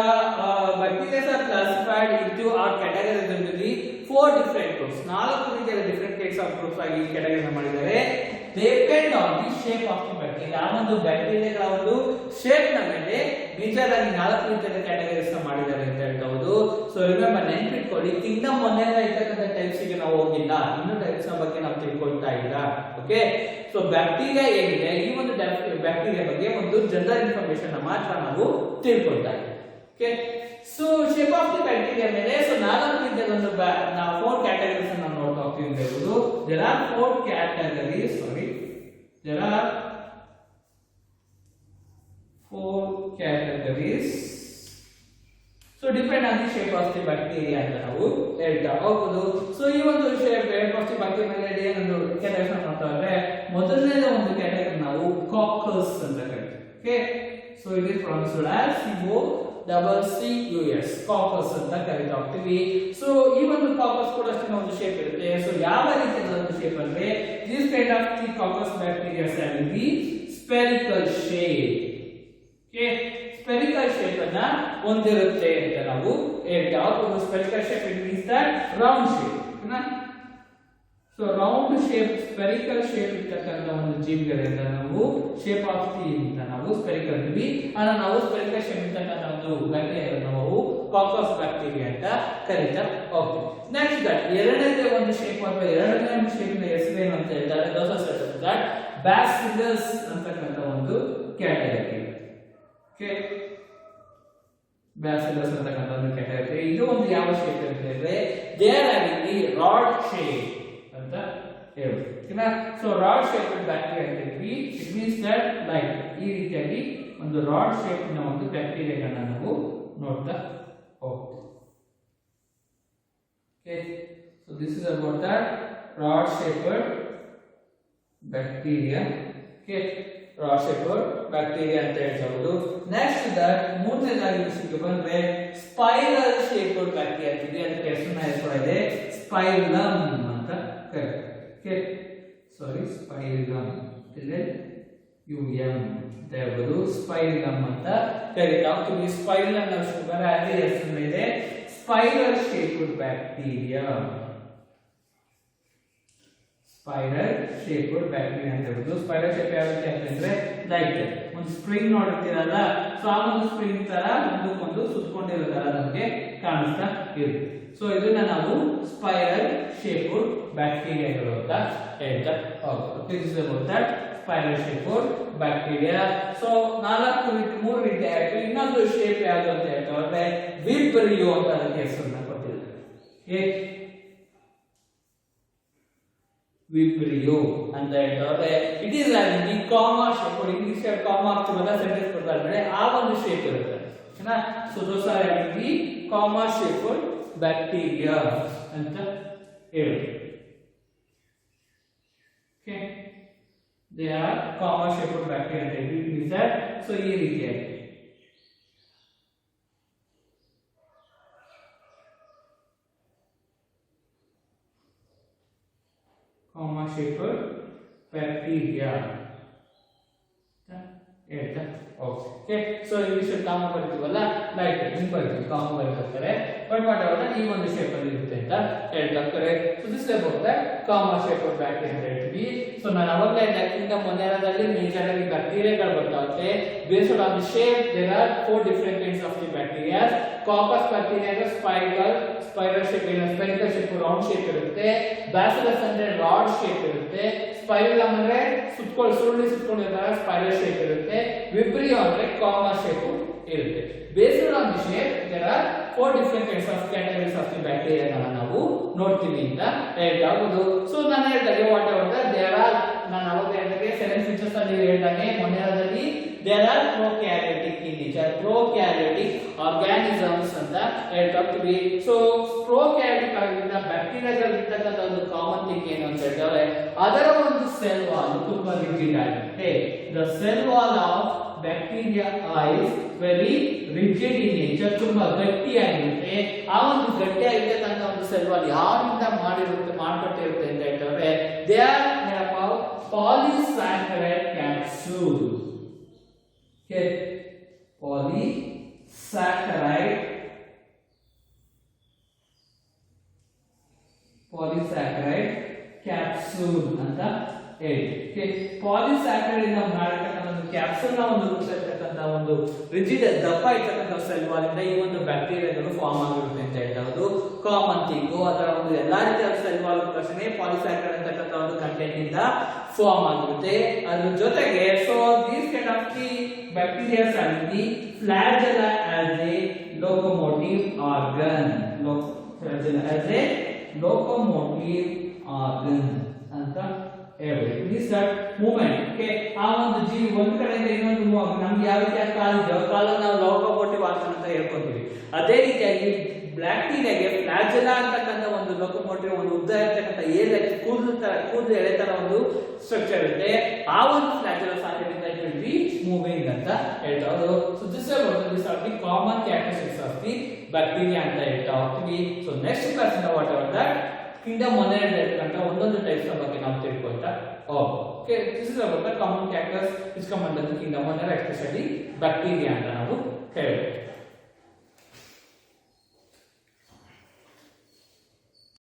bacterias are classified into or categories into the 4 different groups. 4 ರೀತಿಯ ಡಿಫರೆಂಟ್ ಟೈಪ್ಸ್ ಆಫ್ ಗ್ರೂಪ್ಸ್ ಆಗಿ ಕ್ಯಾಟಗರೈಸ್ ಮಾಡಿದ್ದಾರೆ. Depend on the shape of the bacteria. ಆ ಒಂದು ಬ್ಯಾಕ್ಟೀರಿಯಾಗಳ ಒಂದು ಶೇಪ್ ನ ಮೇಲೆ ಮೇಜರ್ ಆಗಿ 4 ರೀತಿಯ ಕ್ಯಾಟಗರೀಸ್ ಮಾಡಿದ್ದಾರೆ ಅಂತ ಹೇಳ್ಬಹುದು. ಸೊ ರಿಮೆಂಬರ್ ನೆನ್ಪಿಟ್ಕೊಳ್ಳಿ, ಕಿಂಗ್ಡಮ್ ಮೊನೆರಾ ಇರ್ತಕ್ಕಂಥ ಟೈಪ್ಸ್ ಗೆ ನಾವು ಹೋಗಿಲ್ಲ, ಇನ್ನು ಟೈಪ್ಸ್ ನ ಬಗ್ಗೆ ನಾವು ತಿಳ್ಕೊಳ್ತಾ ಇಲ್ಲ. ಓಕೆ, ಸೊ ಬ್ಯಾಕ್ಟೀರಿಯಾ ಏನಿದೆ ಈ ಒಂದು ಬ್ಯಾಕ್ಟೀರಿಯಾ ಬಗ್ಗೆ ಒಂದು ಜನರಲ್ ಇನ್ಫಾರ್ಮೇಶನ್ ಮಾತ್ರ ನಾವು ತಿಳ್ಕೊಳ್ತಾ ಇದ್ದೀವಿ. Okay, so shape of the bacteria ಮೇಲೆ ಸೊ 4 ರೀತಿಯ ಒಂದು ನಾವು 4 ಕ್ಯಾಟಗರೀಸ್ ಅನ್ನು ನೋಡ್ತಾ ಹೋಗ್ತೀವಿ ಅಂತ ಹೇಳ್ಬೋದು. there are 4 categories so depend on the shape of the bacteria ಅಂತ ನಾವು ಹೇಳ್ತಾ ಹೋಗ್ಬೋದು. ಸೊ ಈ ಒಂದು ಶೇಪ್ ಆಫ್ ದಿ ಬ್ಯಾಕ್ಟೀರಿಯಾ ಮೇಲೆ ಏನೊಂದು ಕ್ಯಾಟಗರಿ ಮಾಡ್ತಾ ಇದ್ರೆ ಮೊದಲನೇ ಒಂದು ಕ್ಯಾಟಗರಿ ನಾವು ಕಾಕಸ್ ಅಂತ ಕರಿತೀವಿ. Okay, so it is pronounced as COCCUS Cox ಅಂತ ಕರಿತಾ ಹೋಗ್ತೀವಿ. ಸೊ ಈ ಒಂದು ಕಾಕಸ್ ಕೂಡ ಅಷ್ಟೇ ಒಂದು ಶೇಪ್ ಇರುತ್ತೆ. ಸೊ ಯಾವ ರೀತಿಯ ಒಂದು ಶೇಪ್ ಅಂದ್ರೆ this kind of the Cox bacteria will be spherical shape. Okay, spherical shape ಅನ್ನ ಹೊಂದಿರುತ್ತೆ ಅಂತ ನಾವು ಹೇಳ್ತಾ ಹೋಗ್ಬೋದು. Spherical shape it means that round shape. So round shape spherical shape ಇರ್ತಕ್ಕಂಥ ಒಂದು ಜೀವಿಗಳಿಂದ ನಾವು ಶೇಪ್ ಆಫ್ ದಿ ಅಂತ ನಾವು ಸ್ಪೆರಿಕಲ್ ಅಂತೀವಿ. ಆದ್ರೆ ನಾವು ಸ್ಪೆರಿಕಲ್ ಶೇಪ್ ಇರ್ತಕ್ಕಂಥ ಒಂದು ಬ್ಯಾಕ್ಟೀರಿಯಾ ನಾವು ಕಾಕಸ್ ಬ್ಯಾಕ್ಟೀರಿಯಾ ಅಂತ ಕರೀತಾ ಹೋಗ್ತೀವಿ. ನೆಕ್ಸ್ಟ್ ಎರಡನೇ ಒಂದು ಶೇಪ್ ಅಥವಾ ಎರಡನೇ ಒಂದು ಶೇಪ್ ನ ಹೆಸರೇನು ಅಂತ ಹೇಳ್ತಾರೆ ದಟ್ ಬ್ಯಾಸಿಲಸ್ ಅಂತಕ್ಕಂಥ ಒಂದು ಕ್ಯಾಟಗರಿ. ಓಕೆ, ಬ್ಯಾಸಿಲಸ್ ಅಂತಕ್ಕಂಥ ಒಂದು ಕ್ಯಾಟಗರಿ. ಇದು ಒಂದು ಯಾವ ಶೇಪ್ ಇರುತ್ತೆ they are having the rod shape ಅಂತ ಹೇಳ್ಬೋದು. ಓಕೆನಾ, ಸೊ ರಾಡ್ ಶೇಪ್ ಬ್ಯಾಕ್ಟೀರಿಯಾ ಅಂತ ಹೇಳ್ತೀವಿ. ಇಟ್ ಮೀನ್ಸ್ ದಟ್ ಲೈಕ್ ಈ ರೀತಿಯಾಗಿ ಒಂದು ರಾಡ್ ಶೇಪ್ ನ ಒಂದು ಬ್ಯಾಕ್ಟೀರಿಯಾಗಳನ್ನ ನಾವು ನೋಡ್ತಾ ಹೋಗ್ತೀವಿ. Okay, so this is about that rod shaped bacteria. Okay, rod shaped bacteria ಅಂತ ಹೇಳ್ಬಹುದು. ನೆಕ್ಸ್ಟ್ ದಟ್ ಮೂರನೇದಾಗಿ ವಿಷಯಕ್ಕೆ ಬಂದ್ರೆ ಸ್ಪೈರಲ್ ಶೇಪೆಡ್ ಬ್ಯಾಕ್ಟೀರಿಯಾ ಅಂತಿದೆ. ಅದಕ್ಕೆ ಹೆಸರು ಇದೆ ಸ್ಪೈರಲಮ್ ಅಂತ ಕರೀತಾರೆ. ಓಕೆ, ಸಾರಿ ಸ್ಪೈರಲಮ್ ಇದೆ UM ಅಂತ ಹೇಳ್ಬೋದು. ಸ್ಪೈರಲಮ್ ಅಂತ ಕರೀತಾ ಹೋಗ್ತೀವಿ. ಸ್ಪೈರಲಮ್ ನ ಶುಗರ್ ಅದೇ ಹೆಸರು ಇದೆ spiral shaped bacteria. Spiral shaped bacteria ಅಂತ ಹೇಳ್ಬೋದು. ಸ್ಪೈರಲ್ ಶೇಪ್ ಯಾವ ರೀತಿ ಅಂತಂದ್ರೆ ಲೈಕ್ ಒಂದು ಸ್ಪ್ರಿಂಗ್ ನೋಡಿರ್ತೀರಲ್ಲ, ಸೊ ಆ ಒಂದು ಸ್ಪ್ರಿಂಗ್ ತರ ಮುಂದಕ್ಕೊಂದು ಸುತ್ತಕೊಂಡಿರೋ ತರ ನಮಗೆ ಕಾಣಿಸ್ತಾ ಇರುತ್ತೆ. ಸೊ ಇದನ್ನ ನಾವು ಸ್ಪೈರಲ್ ಶೇಪೆಡ್ ಬ್ಯಾಕ್ಟೀರಿಯಾಗಳು ಅಂತ ಹೇಳ್ತಾ ಹೋಗ್ಬೋದು. This is about that spiral shaped bacteria. So 3 ರೀತಿ ಆಯ್ತು. ಇನ್ನೊಂದು ಶೇಪ್ ಯಾವುದು ಅಂತ ಹೇಳ್ತಾರೆ ವಿಬ್ರಿಯೋ ಅಂತ ಅದಕ್ಕೆ ಹೆಸರನ್ನ ಕೊಟ್ಟಿದ್ದಾರೆ. ವಿಬ್ರಿಯೋ ಅಂತ ಹೇಳ್ತಾರೆ. It is the comma shape. English comma ಆಗ್ತಿವಲ್ಲ ಸೆಂಟೆನ್ಸ್ ಕೊಡ್ತಾ ಇದ್ರೆ ಆ ಒಂದು ಶೇಪ್ ಇರುತ್ತೆ. ಓಕೆನಾ, so those are the comma shaped bacteria ಅಂತ ಹೇಳ್ತೀವಿ. Okay, they are comma shaped bacteria ಅಂತ ಹೇಳ್ತೀವಿ. ಇಟ್ ಮೀನ್ಸ್ ದಟ್ ಸೊ ಈ ರೀತಿಯಾಗಿ comma shaped bacteria. Okay, so ಈ ವಿಷಯ ಕಾಮ ಬರ್ತೀವಲ್ಲ ಲೈಕ್ ಹಿಂಗ್ ಬರ್ತೀವಿ ಕಾಮ ಬರ್ತಾರೆ. ಬಟ್ ವಾಟ್ ಎವರ್ ಈ ಒಂದು ಶೇಪ್ ಅಲ್ಲಿ ಇರುತ್ತೆ ಅಂತ ಹೇಳ್ತಾರೆ. ಸೊ ದಿಸ್ ಅಬೌಟ್ ದಟ್ ಕಾಮ ಶೇಪೆಡ್ ಬ್ಯಾಕ್ಟೀರಿಯಾ ಅಂತ ಹೇಳ್ತೀವಿ. ಸೊ ನಾನು ಅವಾಗಲೇ ಇದಕ್ಕಿಂತ ಮೊದಲನೇದಲ್ಲಿ ಮೇಜರ್ ಆಗಿ ಬ್ಯಾಕ್ಟೀರಿಯಾಗಳು ಬರ್ತಾ ಹೋಗುತ್ತೆ. Based on the shape there are 4 different kinds of the bacteria. Coccus bacteria spiral shape spherical shape round shape ಇರುತ್ತೆ. ಬ್ಯಾಸಿಲಸ್ ಅಂದ್ರೆ ರಾಡ್ ಶೇಪ್ ಇರುತ್ತೆ. ಸ್ಪೈರಲಮ್ ಅಂದ್ರೆ ಸುತ್ತಕೊಂಡಿರೋ ಸ್ಪೈರಲ್ ಶೇಪ್ ಇರುತ್ತೆ. ವಿಬ್ರಿಯೋ ಅಂದ್ರೆ ಕಾಮಾ ಶೇಪ್ ಇರುತ್ತೆ. Based on the shape there are 4 different kinds of categories of the ಬ್ಯಾಕ್ಟೀರಿಯಾಗಳನ್ನ ನಾವು ನೋಡ್ತೀವಿ ಅಂತ ಹೇಳ್ಬಹುದು. ಸೊ ನಾನು ಹೇಳಿದಾಗೆ ವಾಟ್ ಎವರ್ ದೇರ್ ಆರ್ ನಾನು ಅವಾಗ ಹೇಳಿದಾಗೆ 7 ಫೀಚರ್ಸ್ ಅಲ್ಲಿ ಹೇಳಿದಾಗೆ ಮೊದಲನೇದಾಗಿ there are prokaryotic in nature. Prokaryotic organisms ಅಂತ ಹೇಳ್ತೀವಿ. ಸೊ ಪ್ರೊಕ್ಯಾರಿಯೋಟಿಕ್ ಆಗಿದ್ದ ಬ್ಯಾಕ್ಟೀರಿಯಾಗಳಿರ್ತಕ್ಕಂಥ ಒಂದು ಕಾಮನ್ ಥಿಂಗ್ ಏನು ಅಂತ ಹೇಳ್ತಾರೆ ಅದರ ಒಂದು ಸೆಲ್ ವಾಲ್ ತುಂಬಾ ರಿಜಿಡ್ ಆಗಿರುತ್ತೆ. The cell wall of bacteria ice very rigid in nature. ತುಂಬಾ ಗಟ್ಟಿಯಾಗಿರುತ್ತೆ. ಆ ಒಂದು ಗಟ್ಟಿಯಾಗಿರ್ತಕ್ಕಂಥ ಒಂದು ಸೆಲ್ ವಾಲ್ ಯಾರಿಂದ ಮಾಡ್ಕೊಟ್ಟಿರುತ್ತೆ ಅಂತ ಹೇಳ್ತಾರೆ they are polysaccharide capsule. Okay, polysaccharide capsule ಅಂತ ಹೇಳಿ. ಓಕೆ, ಪಾಲಿಸ್ಯಾಕರೈಡ್ ಇಂದ ಮಾಡಿರ್ತಕ್ಕಂಥ ಒಂದು ಕ್ಯಾಪ್ಸೂಲ್ ನ ಒಂದು ರೂಪಿಸಿರ್ತಕ್ಕಂಥ ಇರ್ತಕ್ಕಂಥ ಒಂದು ರಿಜಿಡ್ ದಪ್ಪ ಇರ್ತಕ್ಕಂಥ ಸೆಲ್ ವಾಲ್ ಇಂದ ಈ ಒಂದು ಬ್ಯಾಕ್ಟೀರಿಯಾಗಳು ಫಾರ್ಮ್ ಆಗಿರುತ್ತೆ ಅಂತ ಹೇಳ್ತಾರೆ. ಕಾಮನ್ ಥಿಂಗ್ ಅದರ ಒಂದು ಎಲ್ಲಾ ರೀತಿಯ ಸೆಲ್ ವಾಲ್ ಪ್ರಶ್ನೆ ಪಾಲಿಸ್ಯಾಕರೈಡ್ ಅಂತಕ್ಕಂಥ ಒಂದು ಕಂಟೆಂಟ್ ಇಂದ ಫಾರ್ಮ್ ಆಗಿರುತ್ತೆ. ಅದ್ರ ಜೊತೆಗೆ so these kind of the bacteria R the flagella as A locomotive organ. Flagella as A locomotive organ ಅಂತ ಹೇಳ್ಬೋದು. ದಿಸ್ ದಟ್ ಮೂವ್ಮೆಂಟ್ ಓಕೆ ಆ ಒಂದು ಜೀವಿ ಒಂದು ಕಡೆಯಿಂದ ಇನ್ನೊಂದು ಮೂವ್ ಆಗುತ್ತೆ. ನಮ್ಗೆ ಯಾವ ರೀತಿಯ ಕಾಲಿದೆ ಕಾಲನ್ನು ನಾವು ಲೋಕೋಮೋಟಿವ್ ಆರ್ಗನ್ ಅಂತ ಹೇಳ್ಕೊತೀವಿ. ಅದೇ ರೀತಿಯಾಗಿ ಬ್ಯಾಕ್ಟೀರಿಯಾಗೆ ಫ್ಲಾಜೆಲ್ಲಾ ಅಂತಕ್ಕಂಥ ಒಂದು ಲೋಕೋಮೋಟಿವ್ ಒಂದು ಉದ್ದ ಇರ್ತಕ್ಕಂಥ ಕೂದಲು ಎಳೆ ತರ ಒಂದು ಸ್ಟ್ರಕ್ಚರ್ ಇರುತ್ತೆ. ಆ ಒಂದು ಫ್ಲಾಜೆಲ್ಲಾ ಸಹಾಯದಿಂದ ಇಟ್ ವಿಲ್ ಬಿ ಮೂವಿಂಗ್ ಅಂತ ಹೇಳ್ತಾರೆ. So this are the common characteristics of the bacteria ಅಂತ ಹೇಳ್ತಾ ಹೋಗ್ತೀವಿ. ಸೊ ನೆಕ್ಸ್ಟ್ ಕ್ಲಾಸ್ ಇಂದ whatever that kingdom Monera ಇರ್ತಕ್ಕಂಥ ಒಂದೊಂದು ಟೈಪ್ಸ್ ಬಗ್ಗೆ ನಾವು ತಿಳ್ಕೊಳ್ತಾ okay this is about the common characters which come under the kingdom Monera especially bacteria ಅಂತ ನಾವು ಹೇಳ್ಬೋದು.